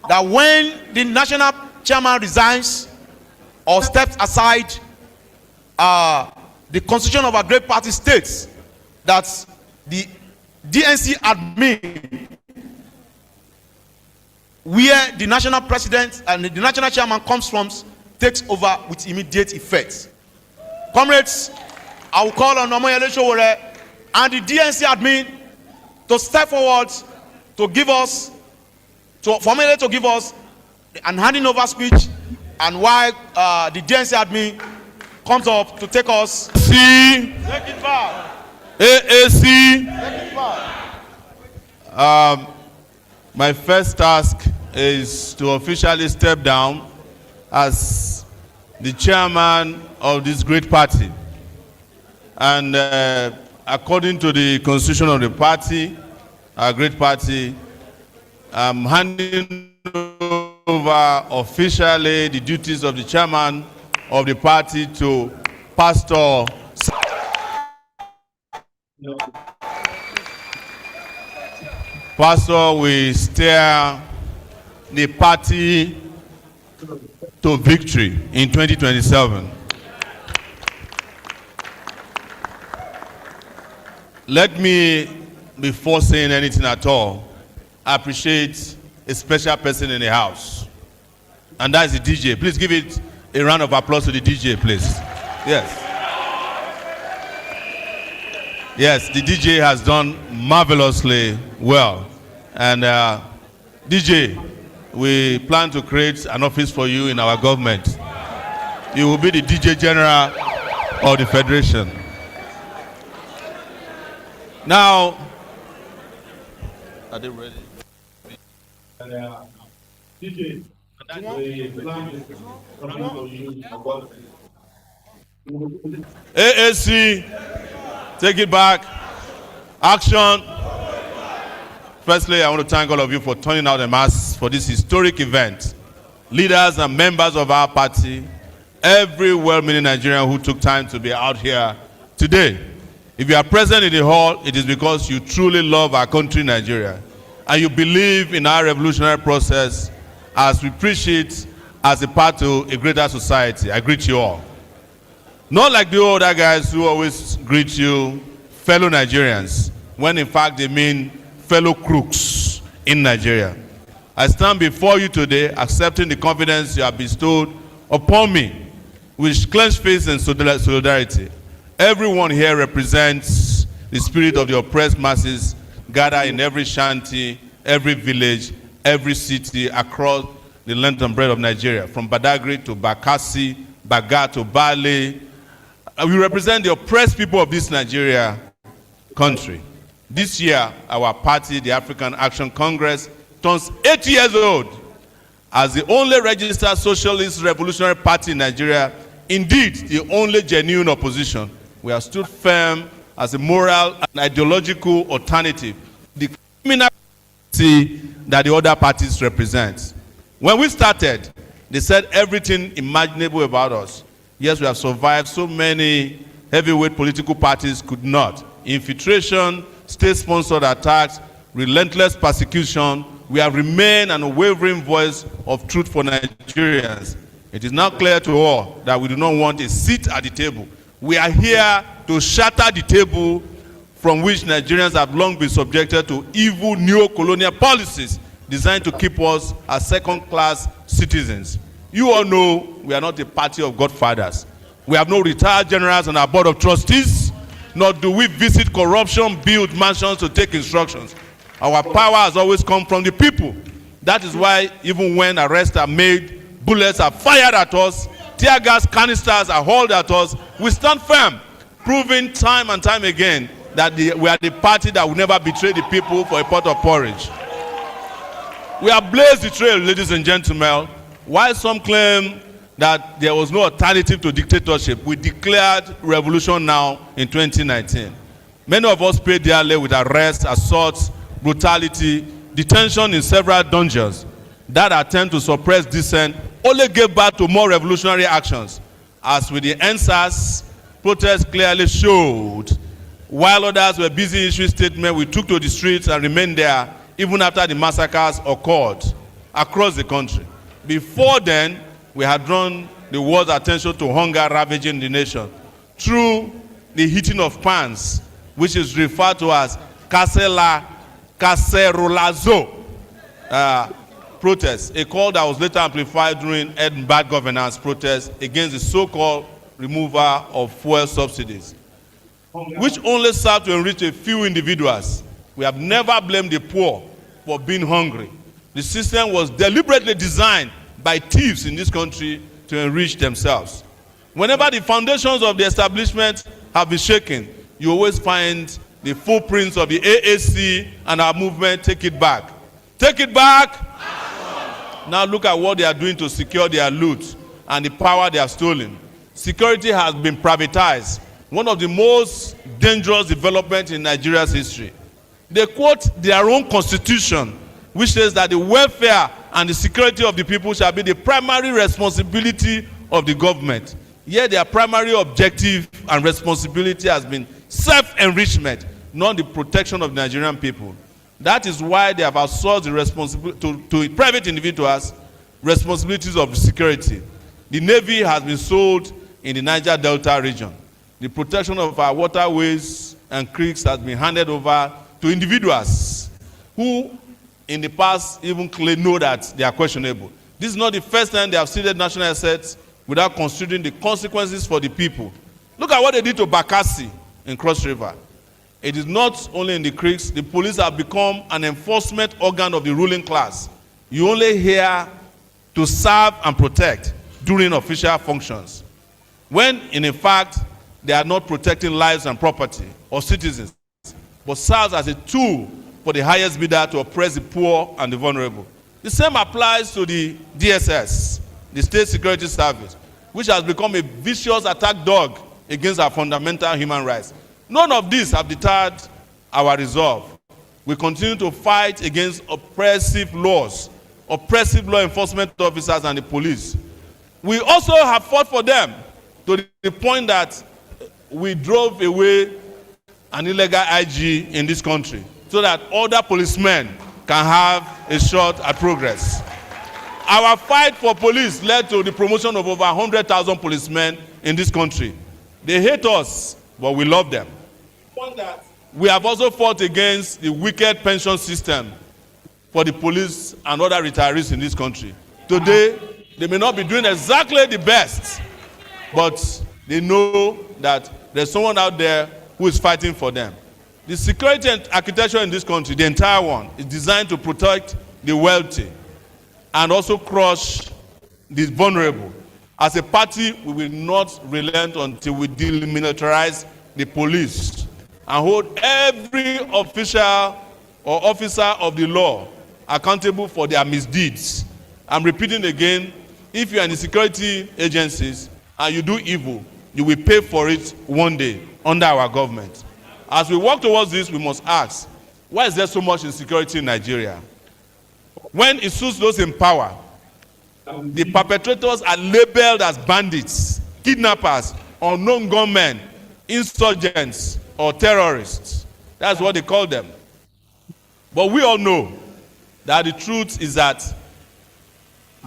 D: that when the national chairman resigns or steps aside, the constitution of our great party states that the DNC admin, where the national president and the national chairman comes from, takes over with immediate effect. Comrades, I will call on Omoyele Sowore and the DNC admin to step forward to give us, formally to give us an handing over speech, and while the DNC admin comes up to take us.
A: Take it back. AAC.
D: Take it back.
A: My first task is to officially step down as the chairman of this great party. And according to the constitution of the party, our great party, I'm handing over officially the duties of the chairman of the party to Pastor. Pastor will steer the party to victory in 2027. Let me, before saying anything at all, appreciate a special person in the house. And that is the DJ. Please give it a round of applause to the DJ, please. Yes. Yes, the DJ has done marvelously well. And DJ, we plan to create an office for you in our government. You will be the DJ General of the Federation. Now, are they ready?
H: DJ,
A: AAC, take it back. Action. Firstly, I want to thank all of you for turning out en masse for this historic event. Leaders and members of our party, every well-meaning Nigerian who took time to be out here today. If you are present in the hall, it is because you truly love our country, Nigeria, and you believe in our revolutionary process as we preach it as a part of a greater society. I greet you all. Not like the other guys who always greet you, fellow Nigerians, when in fact they mean fellow crooks in Nigeria. I stand before you today accepting the confidence you have bestowed upon me with clenched face and solidarity. Everyone here represents the spirit of the oppressed masses gathered in every shanty, every village, every city across the length and breadth of Nigeria, from Badagry to Bakassi, Baga to Bale. We represent the oppressed people of this Nigeria country. This year, our party, the African Action Congress, turns 8 years old as the only registered socialist revolutionary party in Nigeria, indeed the only genuine opposition. We have stood firm as a moral and ideological alternative to the criminal that the other parties represent. When we started, they said everything imaginable about us. Yes, we have survived so many heavyweight political parties could not. Infiltration, state-sponsored attacks, relentless persecution. We have remained an unwavering voice of truth for Nigerians. It is now clear to all that we do not want a seat at the table. We are here to shatter the table from which Nigerians have long been subjected to evil neo-colonial policies designed to keep us as second-class citizens. You all know we are not a party of godfathers. We have no retired generals on our board of trustees, nor do we visit corruption, build mansions to take instructions. Our power has always come from the people. That is why even when arrests are made, bullets are fired at us, tear gas canisters are hauled at us, we stand firm, proving time and time again that we are the party that will never betray the people for a pot of porridge. We have blazed the trail, ladies and gentlemen. While some claim that there was no alternative to dictatorship, we declared revolution now in 2019. Many of us paid dearly with arrests, assaults, brutality, detention in several dungeons. That attempt to suppress dissent only gave birth to more revolutionary actions. As with the NSAS, protests clearly showed. While others were busy issuing statements, we took to the streets and remained there even after the massacres occurred across the country. Before then, we had drawn the world's attention to hunger ravaging the nation through the heating of pans, which is referred to as cacerolazo protest, a call that was later amplified during Ed Bad Governance protests against the so-called removal of fuel subsidies, which only served to enrich a few individuals. We have never blamed the poor for being hungry. The system was deliberately designed by thieves in this country to enrich themselves. Whenever the foundations of the establishment have been shaken, you always find the footprints of the AAC and our movement. Take it back. Take it back. Now look at what they are doing to secure their loot and the power they have stolen. Security has been privatized, one of the most dangerous developments in Nigeria's history. They quote their own constitution, which says that the welfare and the security of the people shall be the primary responsibility of the government. Yet their primary objective and responsibility has been self-enrichment, not the protection of the Nigerian people. That is why they have outsourced the responsibility to private individuals responsibilities of security. The Navy has been sold in the Niger Delta region. The protection of our waterways and creeks has been handed over to individuals who in the past even know that they are questionable. This is not the first time they have ceded national assets without considering the consequences for the people. Look at what they did to Bakassi in Cross River. It is not only in the creeks, the police have become an enforcement organ of the ruling class. You only here to serve and protect during official functions, when in fact they are not protecting lives and property or citizens, but serves as a tool for the highest bidder to oppress the poor and the vulnerable. The same applies to the DSS, the State Security Service, which has become a vicious attack dog against our fundamental human rights. None of these have deterred our resolve. We continue to fight against oppressive laws, oppressive law enforcement officers and the police. We also have fought for them to the point that we drove away an illegal IG in this country so that other policemen can have a shot at progress. Our fight for police led to the promotion of over 100,000 policemen in this country. They hate us, but we love them. We have also fought against the wicked pension system for the police and other retirees in this country. Today, they may not be doing exactly the best, but they know that there's someone out there who is fighting for them. The security and architecture in this country, the entire one, is designed to protect the wealthy and also crush the vulnerable. As a party, we will not relent until we demilitarize the police and hold every official or officer of the law accountable for their misdeeds. I'm repeating again, if you are in the security agencies and you do evil, you will pay for it one day under our government. As we work towards this, we must ask, why is there so much insecurity in Nigeria? When it suits those in power, the perpetrators are labeled as bandits, kidnappers, unknown gunmen, insurgents, or terrorists. That's what they call them. But we all know that the truth is that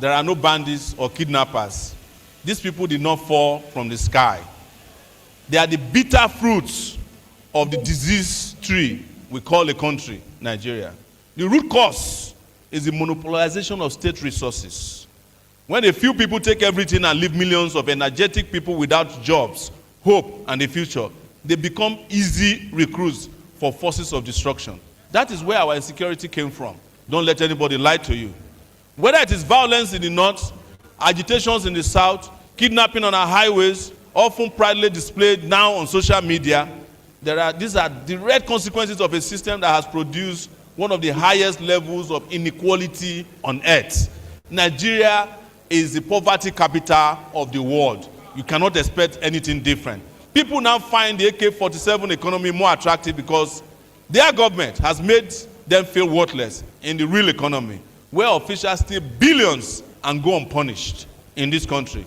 A: there are no bandits or kidnappers. These people did not fall from the sky. They are the bitter fruits of the disease tree we call a country, Nigeria. The root cause is the monopolization of state resources. When a few people take everything and leave millions of energetic people without jobs, hope, and a future, they become easy recruits for forces of destruction. That is where our insecurity came from. Don't let anybody lie to you. Whether it is violence in the north, agitations in the south, kidnapping on our highways, often proudly displayed now on social media, these are direct consequences of a system that has produced one of the highest levels of inequality on earth. Nigeria is the poverty capital of the world. You cannot expect anything different. People now find the AK-47 economy more attractive because their government has made them feel worthless in the real economy, where officials steal billions and go unpunished in this country.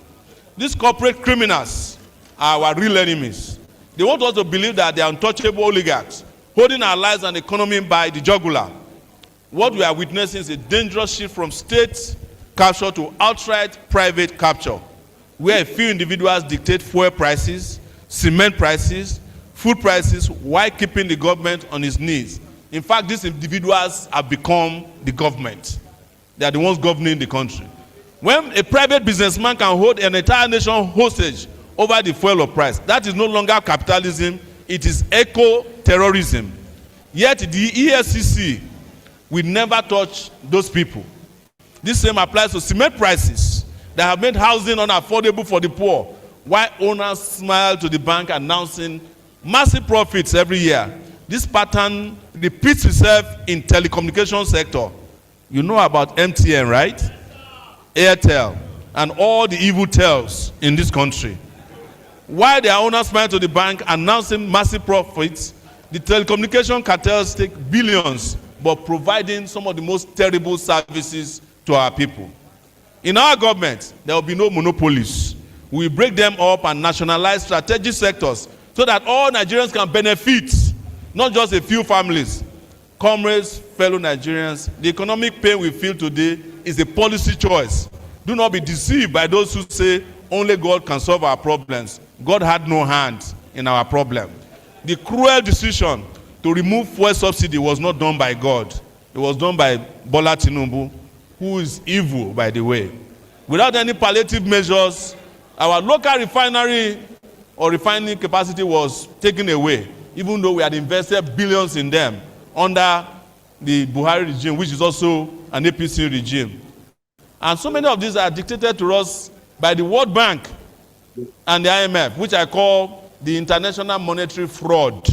A: These corporate criminals are our real enemies. They want us to believe that they are untouchable oligarchs, holding our lives and economy by the jugular. What we are witnessing is a dangerous shift from state capture to outright private capture, where a few individuals dictate fuel prices, cement prices, food prices, while keeping the government on its knees. In fact, these individuals have become the government. They are the ones governing the country. When a private businessman can hold an entire nation hostage over the fuel of price, that is no longer capitalism, it is eco-terrorism. Yet the EFCC will never touch those people. This same applies to cement prices that have made housing unaffordable for the poor, while owners smile to the bank announcing massive profits every year. This pattern repeats itself in telecommunication sector. You know about MTN, right? Airtel, and all the evil tells in this country. While their owners smile to the bank announcing massive profits, the telecommunication cartels take billions, but providing some of the most terrible services to our people. In our government, there will be no monopolies. We will break them up and nationalize strategic sectors so that all Nigerians can benefit, not just a few families. Comrades, fellow Nigerians, the economic pain we feel today is a policy choice. Do not be deceived by those who say only God can solve our problems. God had no hand in our problem. The cruel decision to remove fuel subsidy was not done by God. It was done by Bola Tinubu, who is evil, by the way. Without any palliative measures, our local refinery or refining capacity was taken away, even though we had invested billions in them under the Buhari regime, which is also an APC regime. And so many of these are dictated to us by the World Bank and the IMF, which I call the international monetary fraud.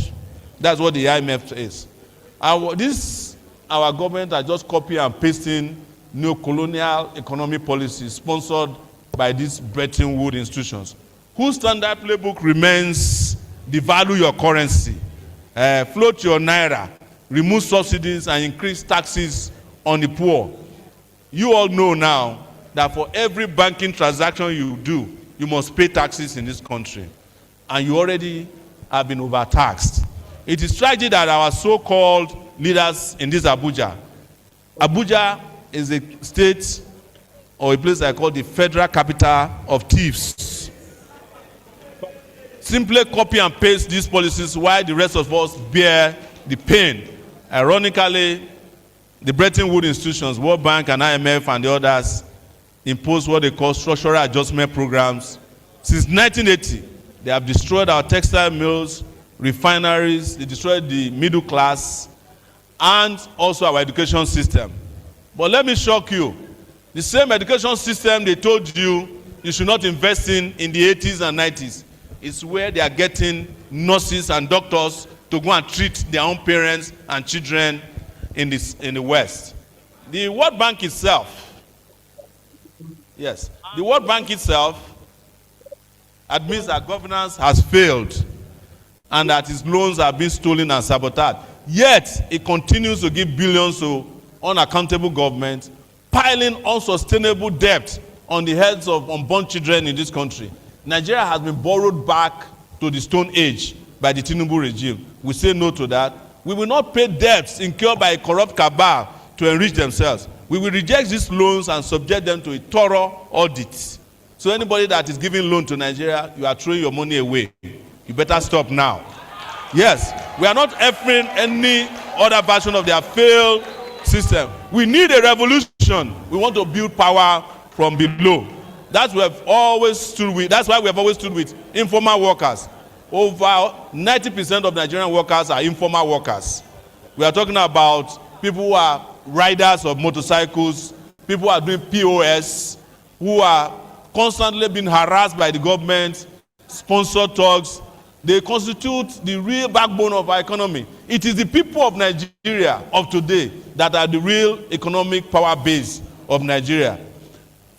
A: That's what the IMF is. Our government are just copying and pasting neo-colonial economic policies sponsored by these Bretton Woods institutions, whose standard playbook remains devalue your currency, float your naira, remove subsidies, and increase taxes on the poor. You all know now that for every banking transaction you do, you must pay taxes in this country. And you already have been overtaxed. It is tragic that our so-called leaders in this Abuja is a state or a place I call the federal capital of thieves, simply copy and paste these policies while the rest of us bear the pain. Ironically, the Bretton Woods institutions, World Bank and IMF and the others, impose what they call structural adjustment programs. Since 1980, they have destroyed our textile mills, refineries, they destroyed the middle class, and also our education system. But let me shock you. The same education system they told you you should not invest in the 80s and 90s is where they are getting nurses and doctors to go and treat their own parents and children in the West. The World Bank itself, the World Bank itself admits that governance has failed and that its loans are being stolen and sabotaged. Yet, it continues to give billions to unaccountable government, piling unsustainable debt on the heads of unborn children in this country. Nigeria has been borrowed back to the Stone Age by the Tinubu regime. We say no to that. We will not pay debts incurred by a corrupt cabal to enrich themselves. We will reject these loans and subject them to a thorough audit. So anybody that is giving loan to Nigeria, you are throwing your money away. You better stop now. Yes, we are not offering any other version of their failed system. We need a revolution. We want to build power from below. That's why we have always stood with informal workers. Over 90% of Nigerian workers are informal workers. We are talking about people who are riders of motorcycles, people who are doing POS, who are constantly being harassed by the government, sponsored thugs. They constitute the real backbone of our economy. It is the people of Nigeria of today that are the real economic power base of Nigeria.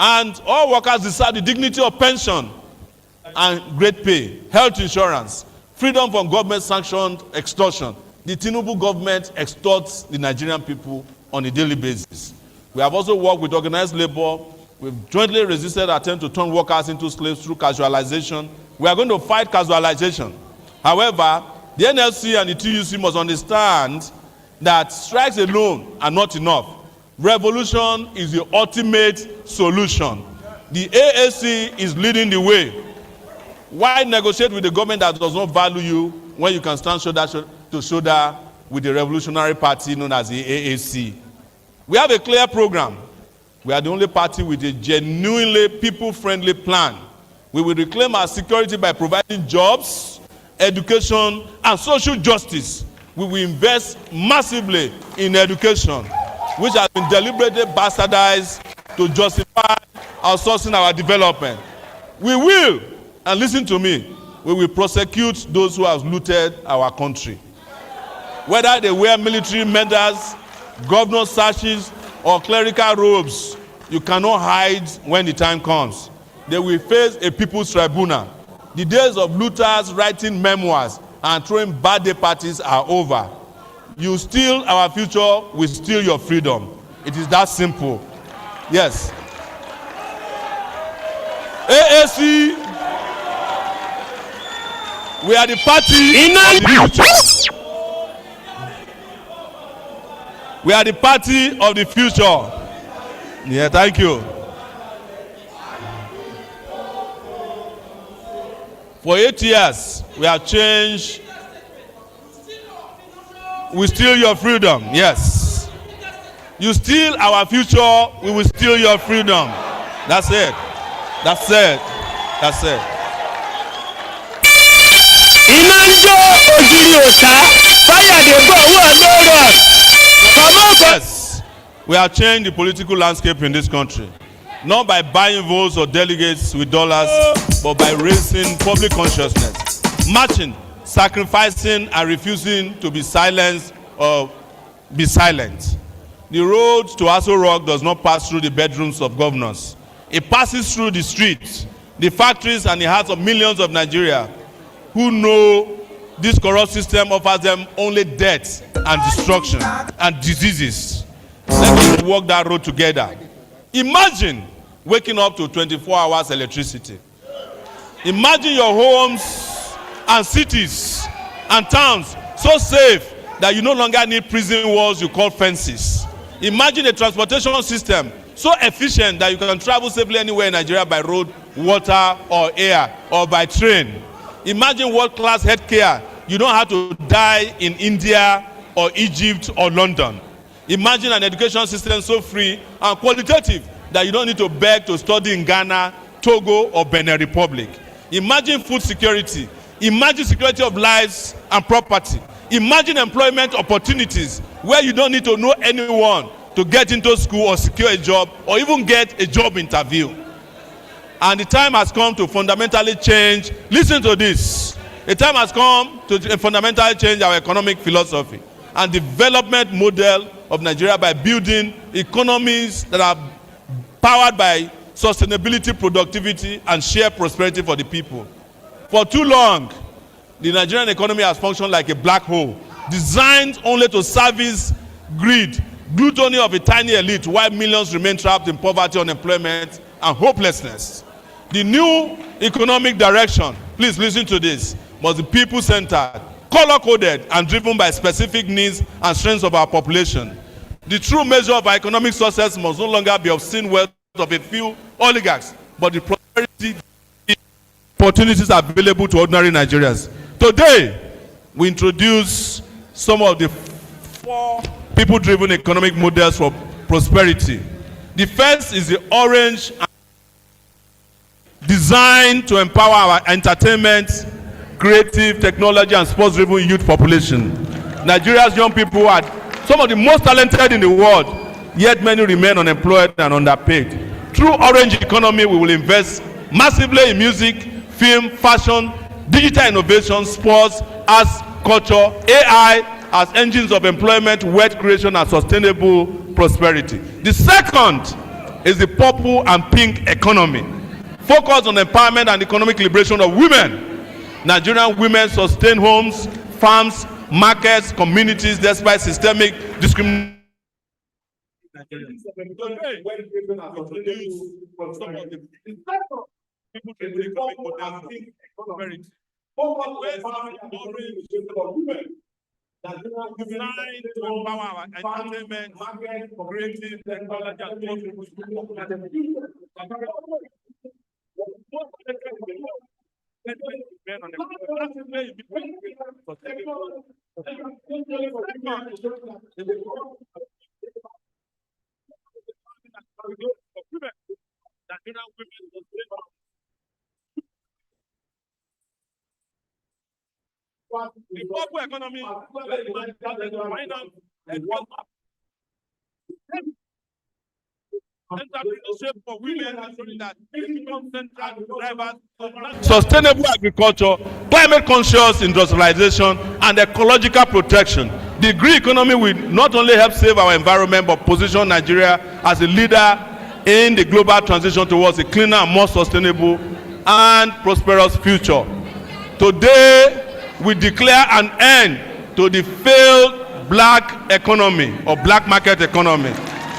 A: And all workers deserve the dignity of pension and great pay, health insurance, freedom from government-sanctioned extortion. The Tinubu government extorts the Nigerian people on a daily basis. We have also worked with organized labor. We've jointly resisted attempts to turn workers into slaves through casualization. We are going to fight casualization. However, the NLC and the TUC must understand that strikes alone are not enough. Revolution is the ultimate solution. The AAC is leading the way. Why negotiate with the government that does not value you when you can stand shoulder to shoulder with the revolutionary party known as the AAC? We have a clear program. We are the only party with a genuinely people-friendly plan. We will reclaim our security by providing jobs, education, and social justice. We will invest massively in education, which has been deliberately bastardized to justify outsourcing our development. We will, and listen to me, we will prosecute those who have looted our country. Whether they wear military medals, governor sashes, or clerical robes, you cannot hide when the time comes. They will face a people's tribunal. The days of looters writing memoirs and throwing birthday parties are over. You steal our future, we steal your freedom. It is that simple. Yes. AAC, we are the party of the future. We are the party of the future. Yeah, thank you. For 8 years, we have changed. We steal your freedom. Yes. You steal our future, we will steal your freedom. That's it. That's it. That's it. Yes. We have changed the political landscape in this country. Not by buying votes or delegates with dollars, but by raising public consciousness, marching, sacrificing, and refusing to be silenced or be silent. The road to Aso Rock does not pass through the bedrooms of governors. It passes through the streets, the factories, and the hearts of millions of Nigeria who know this corrupt system offers them only death and destruction and diseases. Let us walk that road together. Imagine waking up to 24 hours electricity. Imagine your homes and cities and towns so safe that you no longer need prison walls you call fences. Imagine a transportation system so efficient that you can travel safely anywhere in Nigeria by road, water, or air, or by train. Imagine world-class healthcare. You don't have to die in India or Egypt or London. Imagine an education system so free and qualitative that you don't need to beg to study in Ghana, Togo, or Benin Republic. Imagine food security. Imagine security of lives and property. Imagine employment opportunities where you don't need to know anyone to get into school or secure a job or even get a job interview. And the time has come to fundamentally change. Listen to this. The time has come to fundamentally change our economic philosophy and development model of Nigeria by building economies that are powered by sustainability, productivity, and shared prosperity for the people. For too long, the Nigerian economy has functioned like a black hole, designed only to service greed, gluttony of a tiny elite, while millions remain trapped in poverty, unemployment, and hopelessness. The new economic direction, please listen to this, must be people-centered, color-coded, and driven by specific needs and strengths of our population. The true measure of our economic success must no longer be obscene wealth of a few oligarchs, but the prosperity opportunities available to ordinary Nigerians. Today, we introduce some of the 4 people-driven economic models for prosperity. The first is the orange, designed to empower our entertainment, creative, technology, and sports-driven youth population. Nigeria's young people are some of the most talented in the world, yet many remain unemployed and underpaid. Through Orange Economy, we will invest massively in music, film, fashion, digital innovation, sports, arts, culture, AI as engines of employment, wealth creation, and sustainable prosperity. The second is the purple and pink economy, focused on empowerment and economic liberation of women. Nigerian women sustain homes, farms, markets, communities despite systemic discrimination. The purple economy for women, sustainable agriculture, climate conscious industrialization, and ecological protection. The green economy will not only help save our environment but position Nigeria as a leader in the global transition towards a cleaner and more sustainable and prosperous future. Today, we declare an end to the failed black economy or black market economy.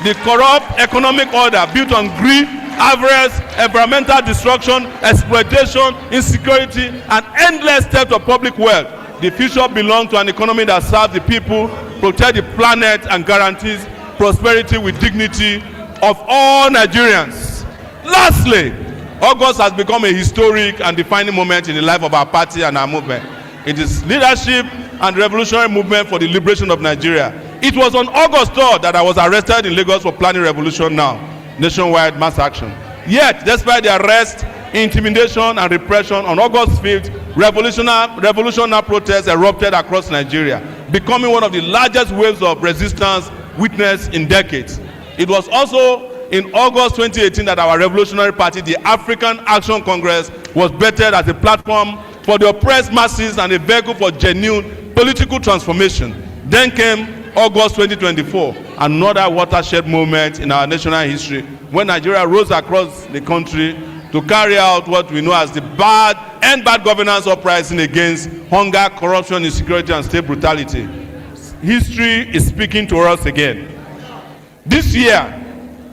A: The corrupt economic order built on greed, avarice, environmental destruction, exploitation, insecurity, and endless theft of public wealth. The future belongs to an economy that serves the people, protects the planet, and guarantees prosperity with dignity of all Nigerians. Lastly, August has become a historic and defining moment in the life of our party and our movement. It is leadership and revolutionary movement for the liberation of Nigeria. It was on August 3rd that I was arrested in Lagos for planning revolution now, nationwide mass action. Yet, despite the arrest, intimidation, and repression, on August 5th, revolutionary protests erupted across Nigeria, becoming one of the largest waves of resistance witnessed in decades. It was also in August 2018 that our revolutionary party, the African Action Congress, was vetted as a platform for the oppressed masses and a vehicle for genuine political transformation. Then came August 2024, another watershed moment in our national history, when Nigeria rose across the country to carry out what we know as the bad governance uprising against hunger, corruption, insecurity, and state brutality. History is speaking to us again. This year,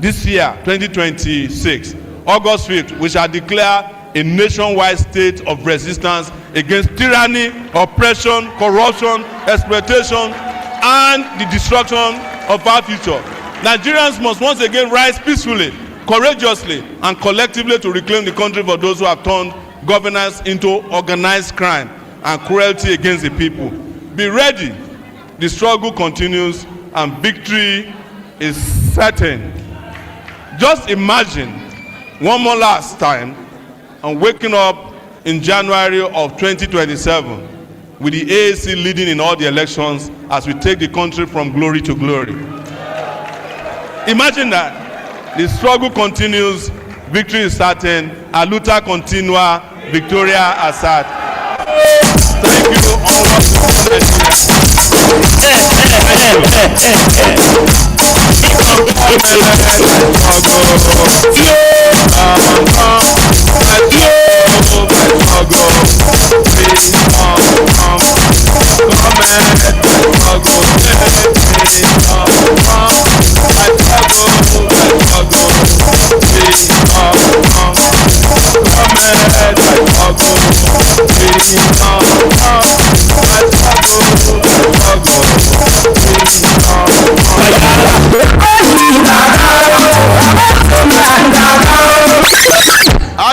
A: 2026, August 5th, we shall declare a nationwide state of resistance against tyranny, oppression, corruption, exploitation, and the destruction of our future. Nigerians must once again rise peacefully, courageously, and collectively to reclaim the country for those who have turned governance into organized crime and cruelty against the people. Be ready. The struggle continues and victory is certain. Just imagine one more last time and waking up in January of 2027 with the AAC leading in all the elections as we take the country from glory to glory. Imagine that. The struggle continues, victory is certain, a luta continua, Victoria Assad. Thank you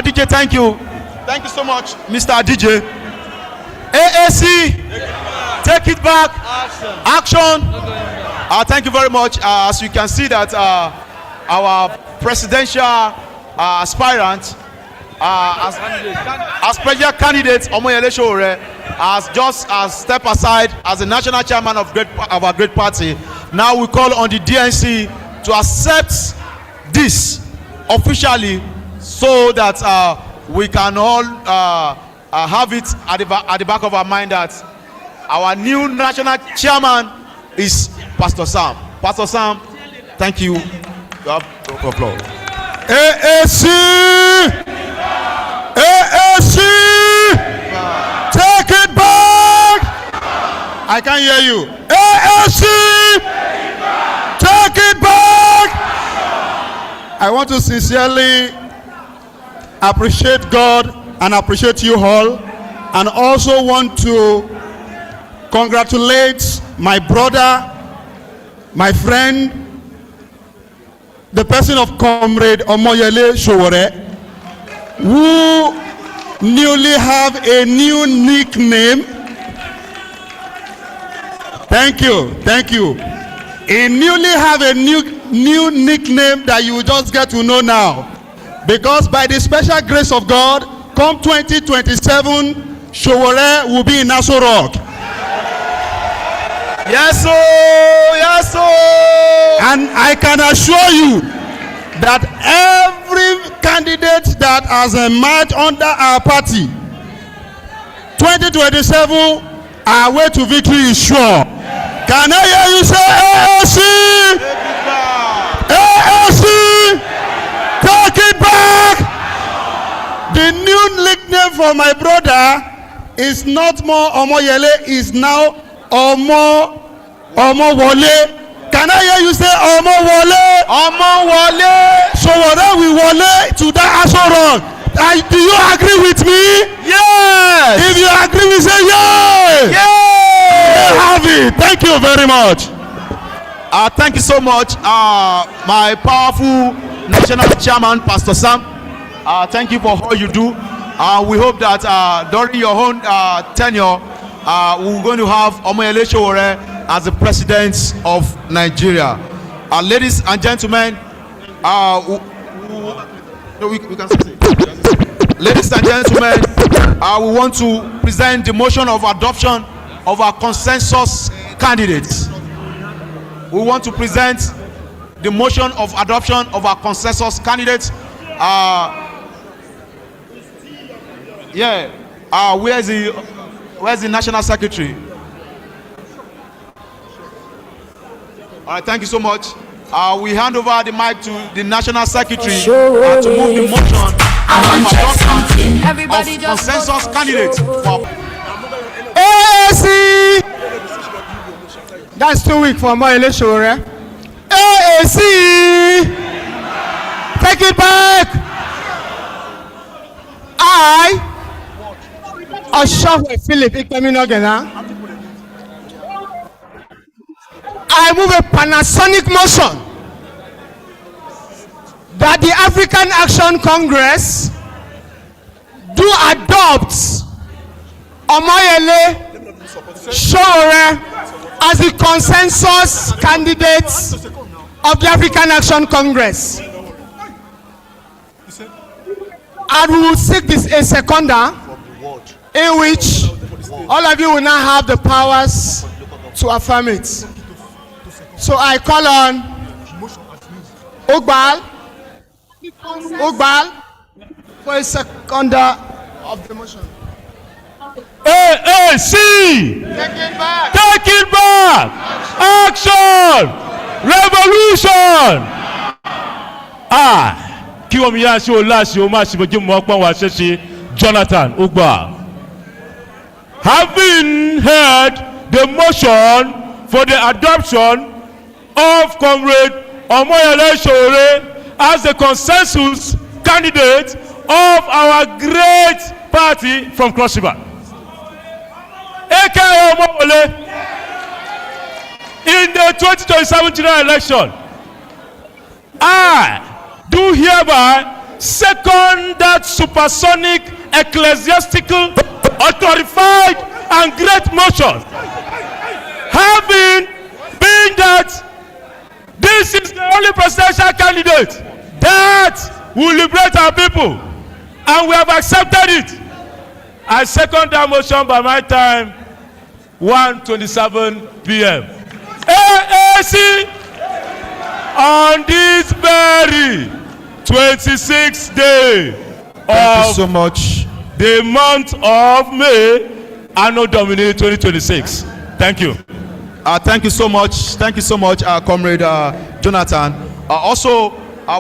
D: DJ, thank you. Thank you so much, Mr. DJ. AAC, take it back. Action. Thank you very much. As you can see that our presidential aspirant, as presidential candidate, Omoyele Sowore, has just stepped aside as the national chairman of our great party. Now we call on the DNC to accept this officially, so that we can all have it at the back of our mind that our new national chairman is Pastor Sam. Pastor Sam, thank you. You have the applause.
A: AAC! AAC! Take it back!
C: I can't hear you.
A: AAC! Take it back!
C: I want to sincerely appreciate God and appreciate you all, and also want to congratulate my brother, my friend, the person of Comrade Omoyele Sowore, who newly have a new nickname. Thank you. He newly have a new nickname that you will just get to know now, because by the special grace of God, come 2027, Sowore will be in Aso Rock.
D: Yes, sir. Yes, sir.
C: And I can assure you that every candidate that has emerged under our party, 2027, our way to victory is sure. Can I hear you say AAC? AAC! Take it back! The new nickname for my brother is not more Omoyele, is now Omowole. Can I hear you say Omowole?
D: Omowole.
C: Sowore we wole to that Aso Rock. Do you agree with me?
D: Yes.
C: If you agree, we say yeah.
D: Yeah.
C: Have it. Thank you very much.
D: Thank you so much, my powerful national chairman, Pastor Sam. Thank you for all you do. We hope that during your own tenure, we're going to have Omoyele Sowore as the president of Nigeria. Ladies and gentlemen, we can say. Ladies and gentlemen, we want to present the motion of adoption of our consensus candidates. We want to present the motion of adoption of our consensus candidates. Where's the national secretary? All right, thank you so much. We hand over the mic to the national secretary to move the motion of adoption of consensus candidates.
E: AAC! That's 2 weeks for Omoyele Sowore. AAC! Take it back! I, Oshowe Philip Ikpeminogena, I move a Panasonic motion that the African Action Congress do adopt Omoyele Sowore as the consensus candidates of the African Action Congress. And we will seek this a seconder in which all of you will now have the powers to affirm it. So I call on Ugbal for a seconder of the motion.
A: AAC!
E: Take it back!
A: Take it back! Action! Revolution! Kí wọ́n mi yá sí o láṣì o máa ṣe bójú mọ́ pọ́n wá ṣẹ́ṣe Jonathan Ugba. Having heard the motion for the adoption of Comrade Omoyele Sowore as the consensus candidate of our great party from Cross River, aka Omowole, in the 2027 general election, I do hereby second that supersonic, ecclesiastical, authorified, and great motion, having been that This is the only presidential candidate that will liberate our people, and we have accepted it. I second that motion by my time, 1:27 p.m. AAC on this very 26th day of
D: so much.
A: the month of May, Anno Domini 2026. Thank you.
D: Thank you so much. Thank you so much, Comrade Jonathan. Also,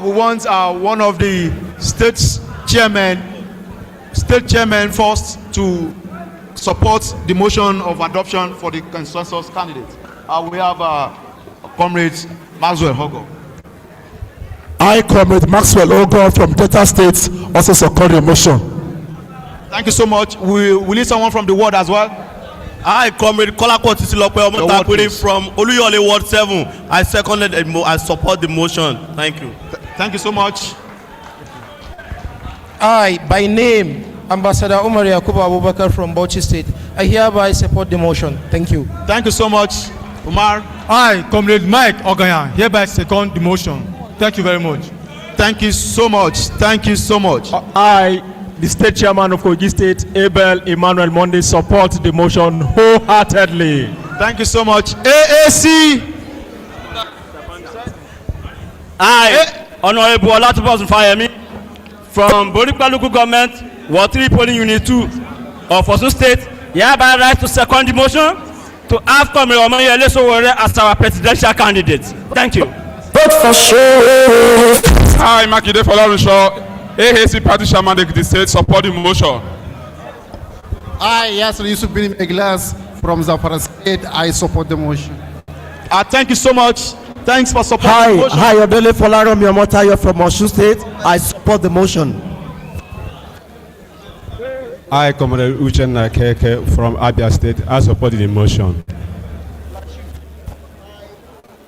D: we want one of the state chairman first to support the motion of adoption for the consensus candidate. We have Comrade Maxwell Hogo.
H: I, Comrade Maxwell Hogo from Delta State, also support the motion.
D: Thank you so much. We need someone from the ward as well.
I: I, Comrade Kolako Titilope Omotakuri from Oluyole Ward 7. I support the motion. Thank you.
D: Thank you so much.
J: I, by name, Ambassador Umar Yakubu Abubakar from Bauchi State. I hereby support the motion. Thank you.
D: Thank you so much, Umar.
B: I, Comrade Mike Ogayan, hereby second the motion. Thank you very much.
D: Thank you so much. Thank you so much.
K: I, the state chairman of Kogi State, Abel Emmanuel Monde, support the motion wholeheartedly.
D: Thank you so much. AAC.
I: I, Honorable Olatubosun Fayemi from Borikpa Local Government, Ward 3 Polling Unit 2 of Osun State, hereby rise to second the motion to have Comrade Omoyele Sowore as our presidential candidate. Thank you.
F: Vote for sure.
A: Hi, Makinde Folarunsho, AAC Party Chairman of the State, support the motion.
L: I, Yasser Yusuf bin Eglas from Zamfara State, I support the motion.
D: Thank you so much. Thanks for supporting the motion.
M: Hi, Odele Folarom Yomotayo from Osun State. I support the motion.
N: I, Comrade Uchenna Keke from Abia State. I support the motion.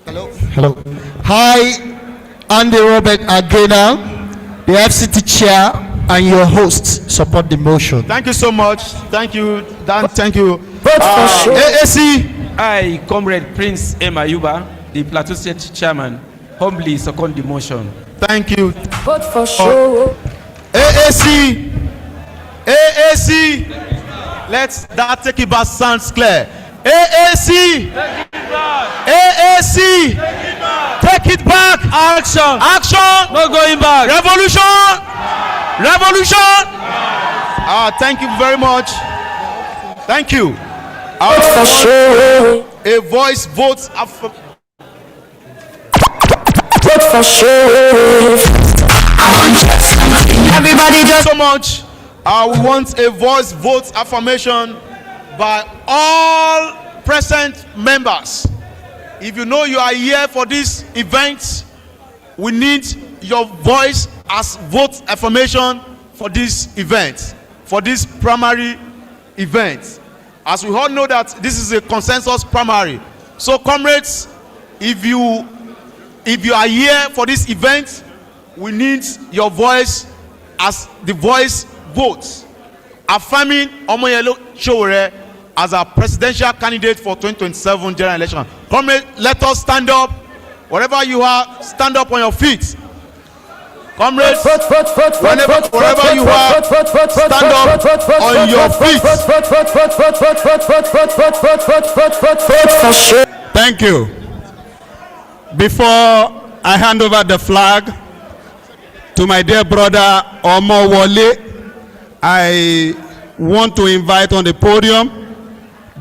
L: Hello. Hi, Andy Robert Agena, the FCT chair and your host, support the motion.
D: Thank you so much. Thank you, Dan. Thank you.
F: Vote for sure.
D: AAC.
J: I, Comrade Prince Emayuba, the Plateau State chairman, humbly second the motion.
D: Thank you.
F: Vote for sure.
D: AAC. AAC. Let's that take it back sounds clear. AAC. AAC. Take it back.
J: Action!
D: Action.
J: No going back!
D: Revolution. Revolution. Thank you very much. Thank you.
F: Vote for sure.
D: A voice vote.
F: Vote for sure. Everybody just
D: so much. We want a voice vote affirmation by all present members. If you know you are here for this event, we need your voice as vote affirmation for this event, for this primary event. As we all know that this is a consensus primary. So comrades, if you are here for this event, we need your voice as the voice vote affirming Omoyele Sowore as our presidential candidate for 2027 general election. Comrades, let us stand up. Wherever you are, stand up on your feet. Comrades, wherever you are, stand up on your feet.
A: Thank you. Before I hand over the flag to my dear brother Omowole, I want to invite on the podium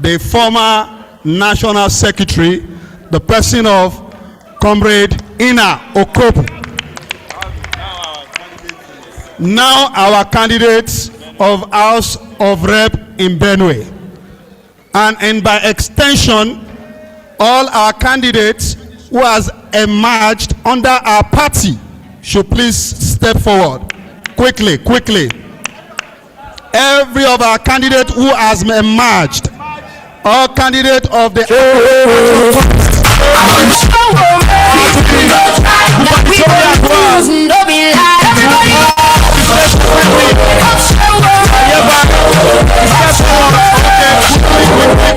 A: the former National Secretary, the person of Comrade Ina Okopu. Now our candidates of House of Rep in Benue. And by extension, all our candidates who has emerged under our party should please step forward. Quickly, quickly. Every of our candidates who has emerged, all candidates of the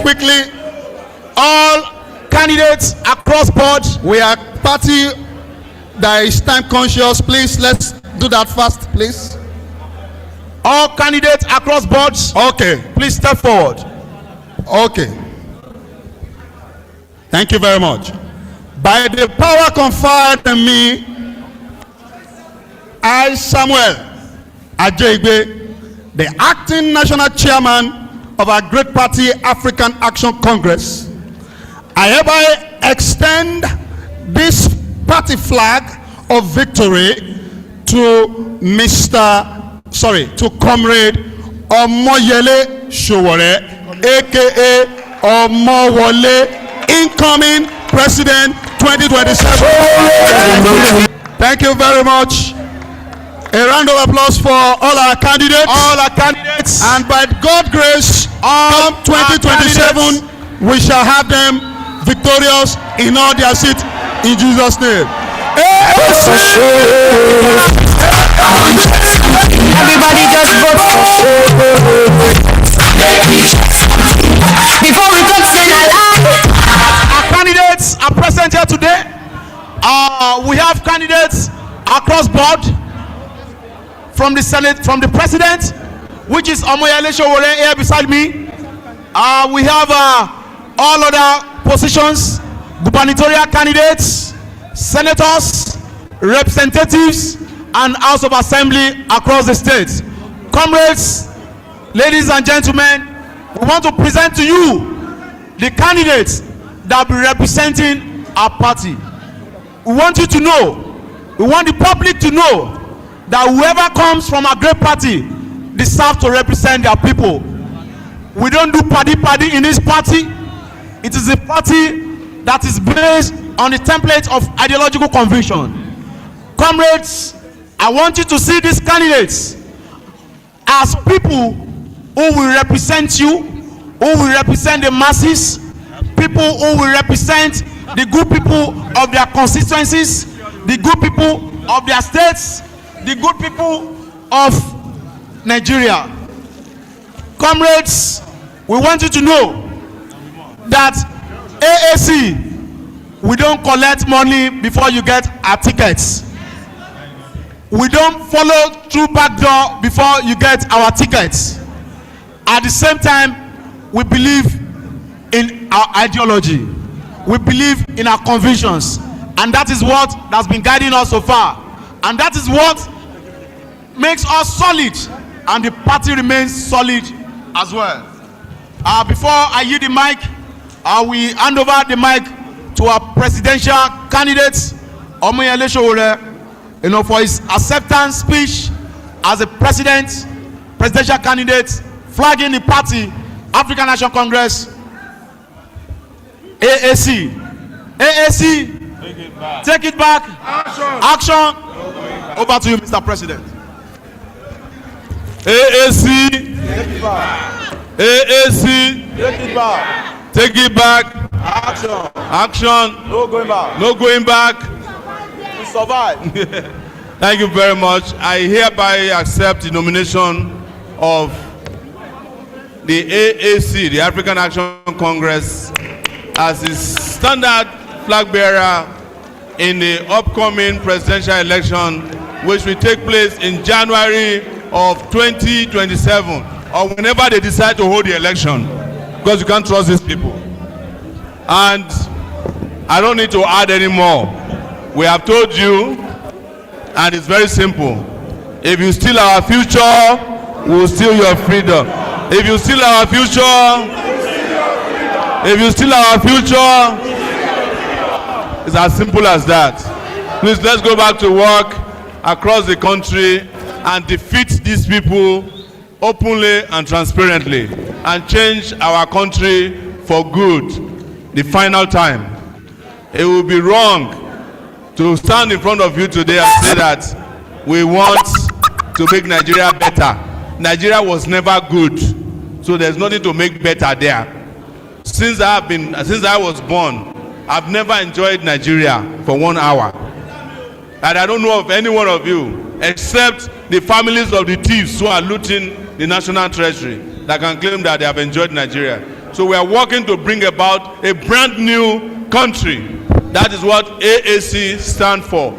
A: quickly, all candidates across board
L: We are party that is time conscious. Please, let's do that fast, please.
D: All candidates across boards,
L: Okay.
D: please step forward.
L: Okay. Thank you very much. By the power conferred on me, I, Samuel Ajegbe, the acting national chairman of our great party, African Action Congress, I hereby extend this party flag of victory to to Comrade Omoyele Sowore, aka Omowole, incoming President 2027. Thank you very much. A round of applause for all our candidates.
D: All our candidates.
L: And by God's grace, come 2027, we shall have them victorious in all their seats in Jesus' name.
O: Everybody just vote for before we talk say na lie.
D: Our candidates are present here today. We have candidates across board from the Senate, from the President, which is Omoyele Sowore here beside me. We have all other positions, gubernatorial candidates, senators, representatives, and House of Assembly across the state. Comrades, ladies and gentlemen, we want to present to you the candidates that will be representing our party. We want you to know, we want the public to know that whoever comes from our great party deserves to represent their people. We don't do party in this party. It is a party that is based on the template of ideological conviction. Comrades, I want you to see these candidates as people who will represent you, who will represent the masses, people who will represent the good people of their constituencies, the good people of their states, the good people of Nigeria. Comrades, we want you to know that AAC, we don't collect money before you get our tickets. We don't follow through back door before you get our tickets. At the same time, we believe in our ideology. We believe in our convictions. And that is what has been guiding us so far. And that is what makes us solid. And the party remains solid as well. Before I yield the mic, we hand over the mic to our presidential candidates, Omoyele Sowore, for his acceptance speech as a presidential candidate, flagging the party, African National Congress, AAC. AAC, take it back. Action. Over to you, Mr. President.
A: AAC.
D: Take it back.
A: AAC.
D: Take it back.
A: Take it back.
D: Action.
A: Action.
D: No going back.
A: No going back.
D: We survive.
A: Thank you very much. I hereby accept the nomination of the AAC, the African Action Congress, as the standard flag bearer in the upcoming presidential election, which will take place in January of 2027, or whenever they decide to hold the election, because you can't trust these people. And I don't need to add any more. We have told you, and it's very simple. If you steal our future, we'll steal your freedom. If you steal our future, it's as simple as that. Please, let's go back to work across the country and defeat these people openly and transparently and change our country for good the final time. It will be wrong to stand in front of you today and say that we want to make Nigeria better. Nigeria was never good, so there's nothing to make better there. Since I was born, I've never enjoyed Nigeria for 1 hour. And I don't know of any one of you, except the families of the thieves who are looting the national treasury, that can claim that they have enjoyed Nigeria. So we are working to bring about a brand new country
P: That is what AAC stands for.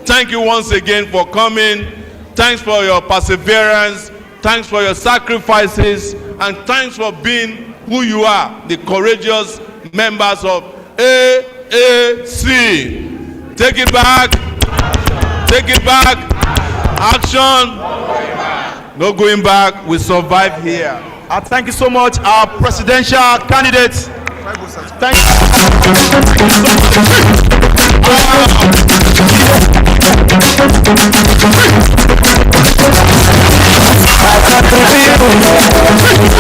P: Thank you once again for coming. Thanks for your perseverance. Thanks for your sacrifices. And thanks for being who you are, the courageous members of AAC. Take it back. Take it back. Action. No going back. We survive here.
D: Thank you so much, our presidential candidates. Thank you.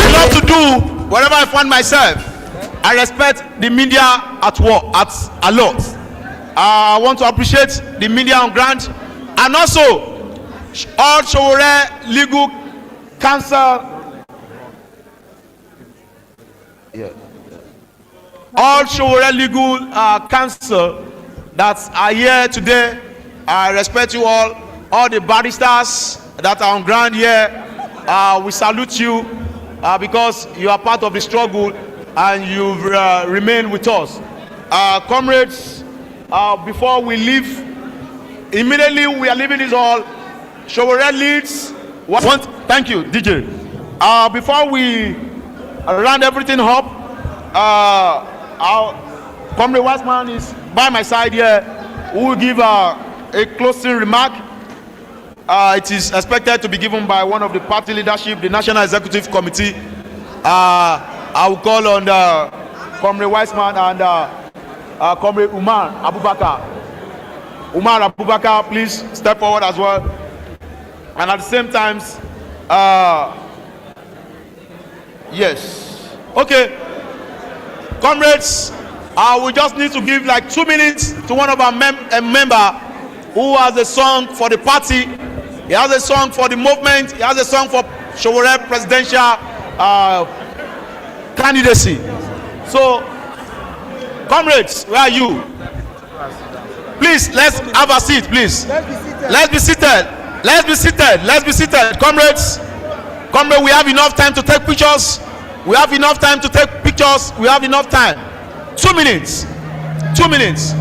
D: I love to do wherever I find myself. I respect the media at work, a lot. I want to appreciate the media on ground, and also all Showore Legal Council. All Showore Legal Council that are here today. I respect you all the barristers that are on ground here. We salute you because you are part of the struggle and you've remained with us. Comrades, before we leave, immediately we are leaving this hall. Showore leads. Thank you, DJ. Before we round everything up, our Comrade Wiseman is by my side here, who will give a closing remark. It is expected to be given by one of the party leadership, the National Executive Committee. I will call on Comrade Wiseman and Comrade Umar Abubakar. Umar Abubakar, please step forward as well. And at the same time, yes. Okay. Comrades, we just need to give like 2 minutes to one of our member who has a song for the party. He has a song for the movement. He has a song for Showore presidential candidacy. So, comrades, where are you? Please, let's have a seat, please. Let's be seated. Let's be seated. Let's be seated. Comrades, we have enough time to take pictures. We have enough time to take pictures. We have enough time. 2 minutes. 2 minutes.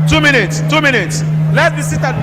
D: 2 minutes. 2 minutes. Let's be seated.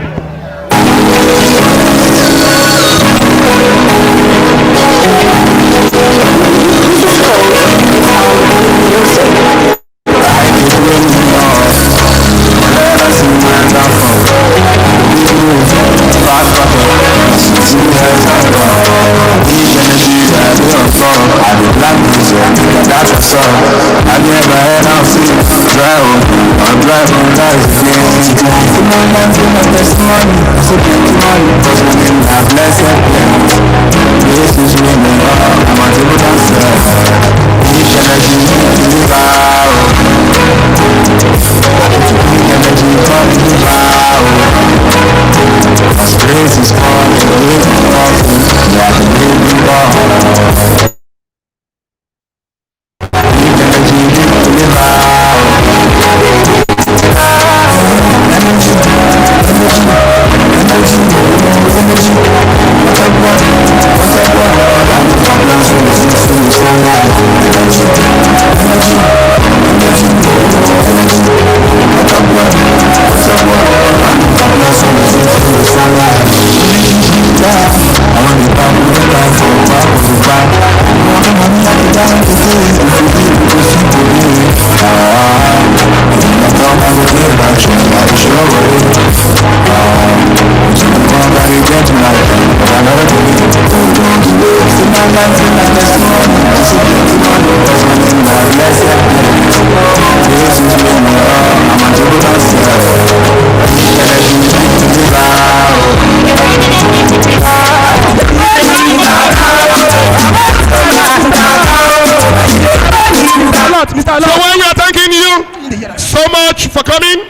A: For coming,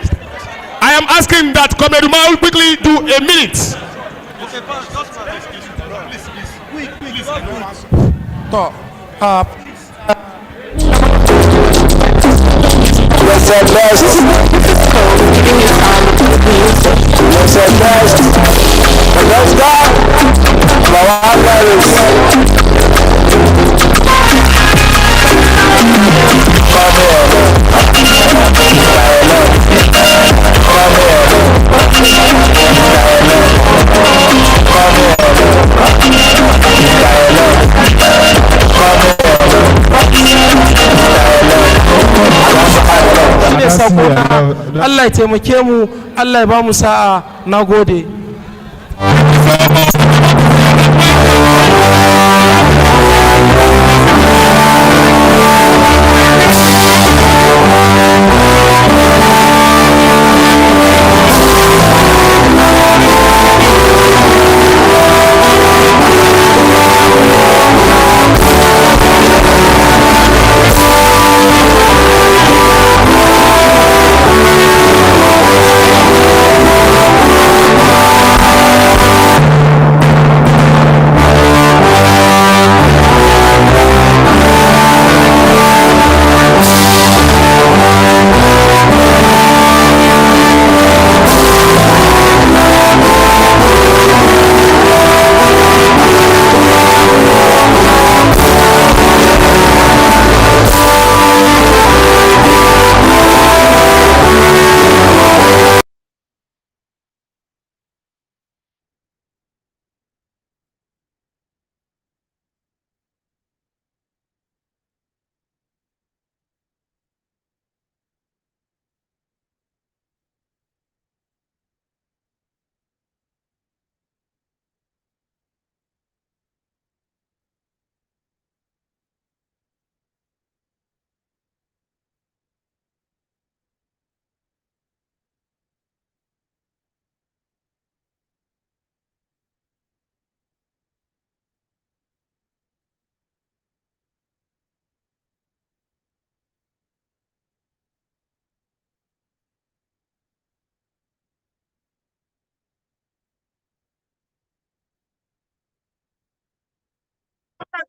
A: I am asking that Comrade Umar will quickly do a minute.
F: Let's go.
J: sako na Allah ya taimake mu, Allah ya ba mu sa'a. Na gode.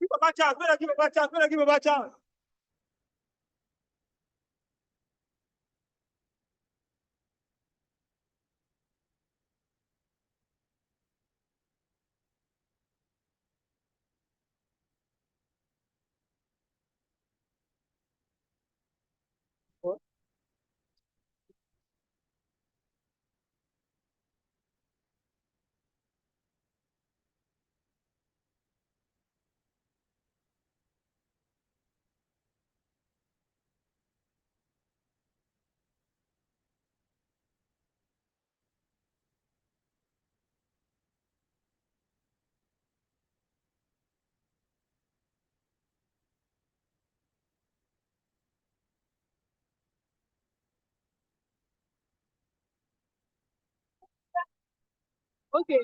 Q: Give Baba chance. Give Baba chance. Give Baba chance.
R: Okay.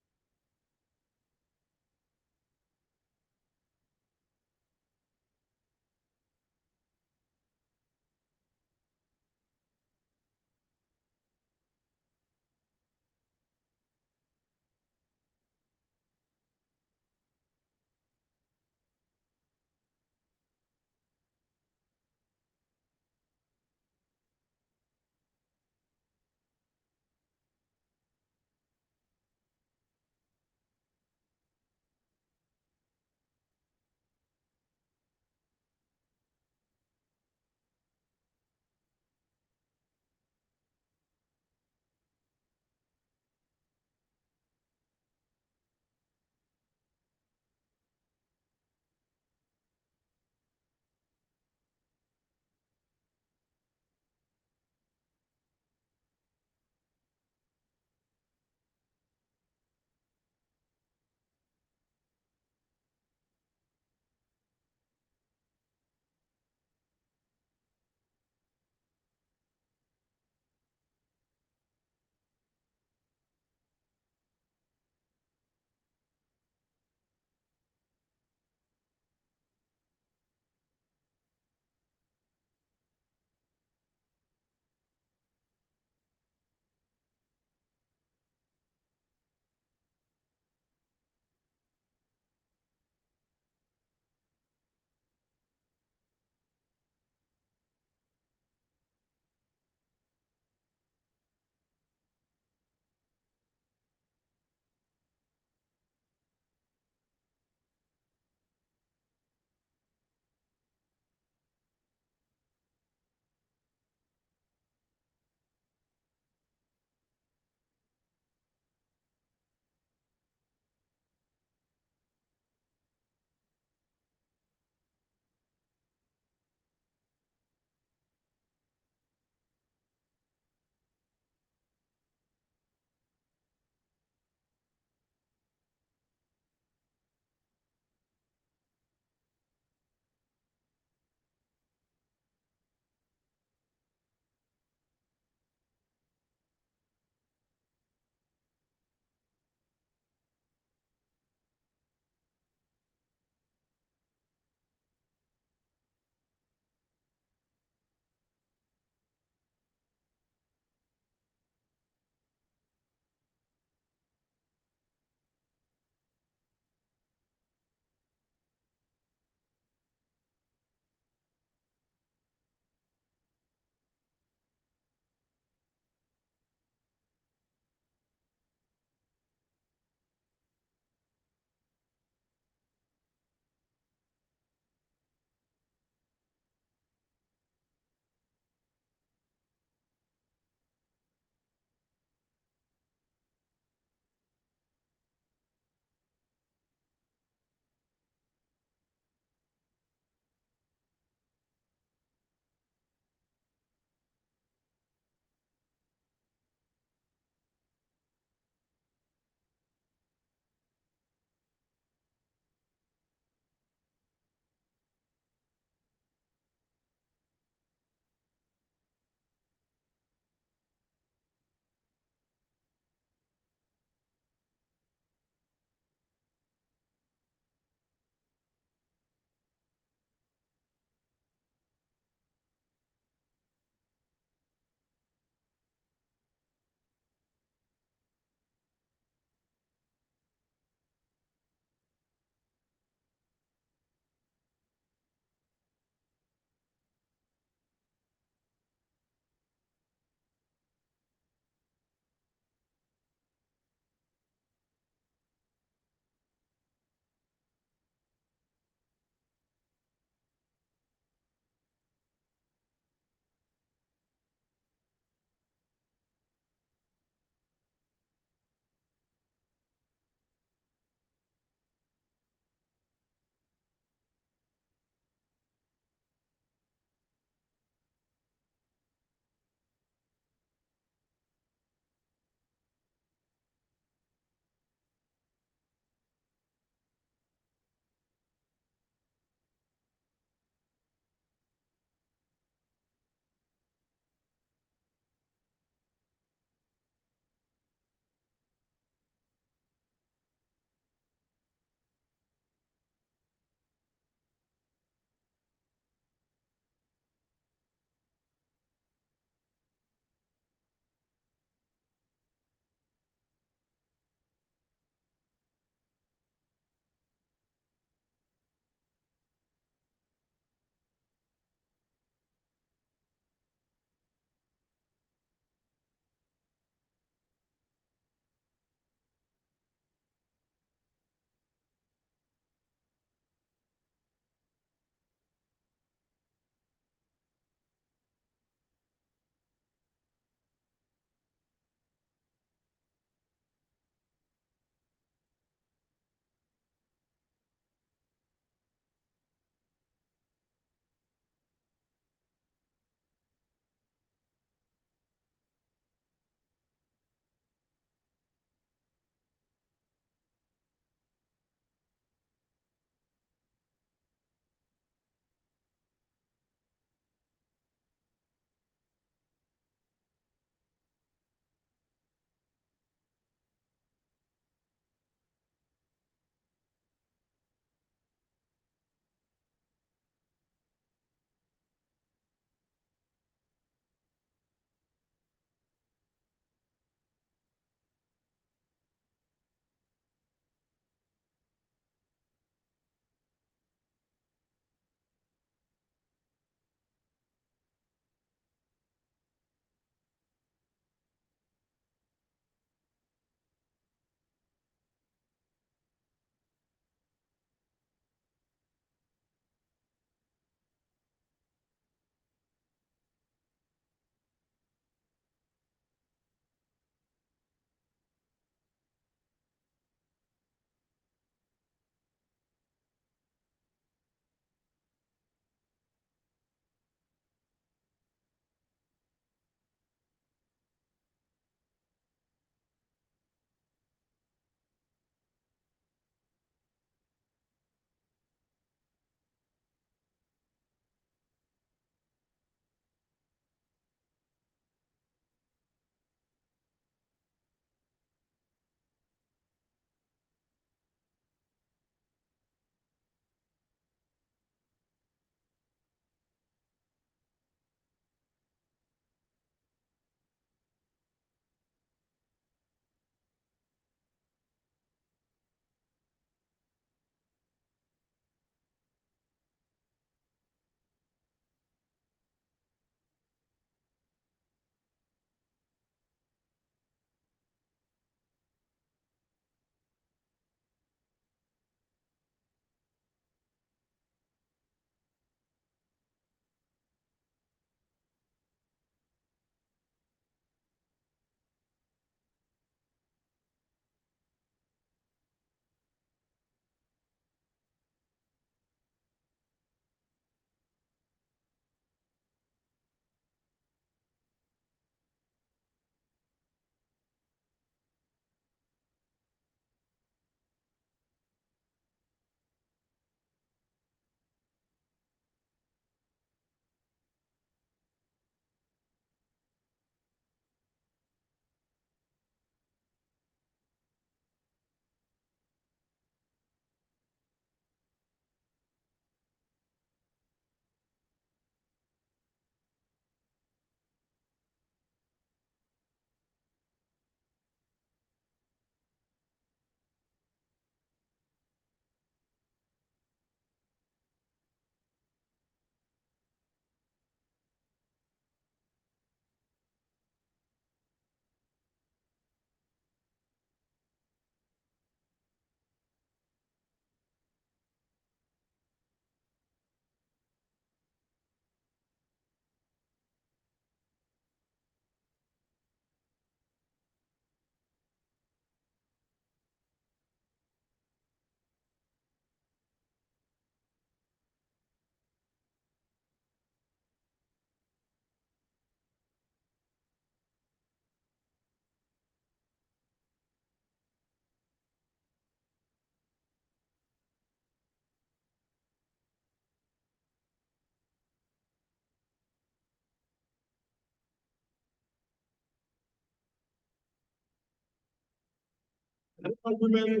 Q: Women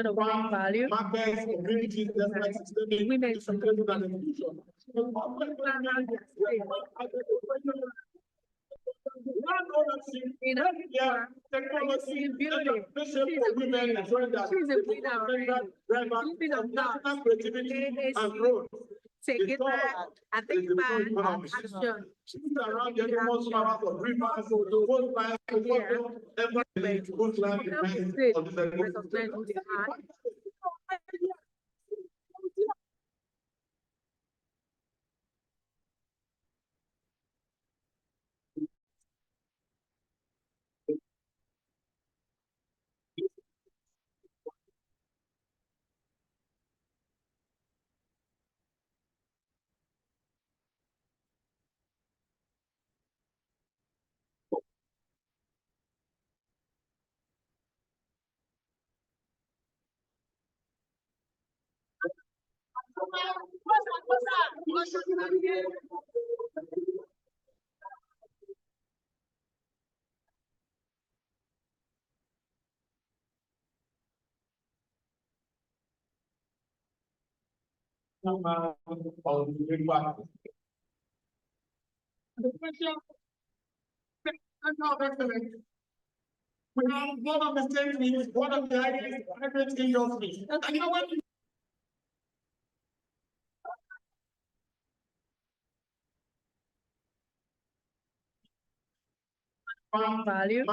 Q: of value. Women technology, she's a winner already. Creativity and growth. Take it back. I think back. Action. She's around the most powerful rivers, both by we have one of the state means one of the highest private industries. And you know what? Value.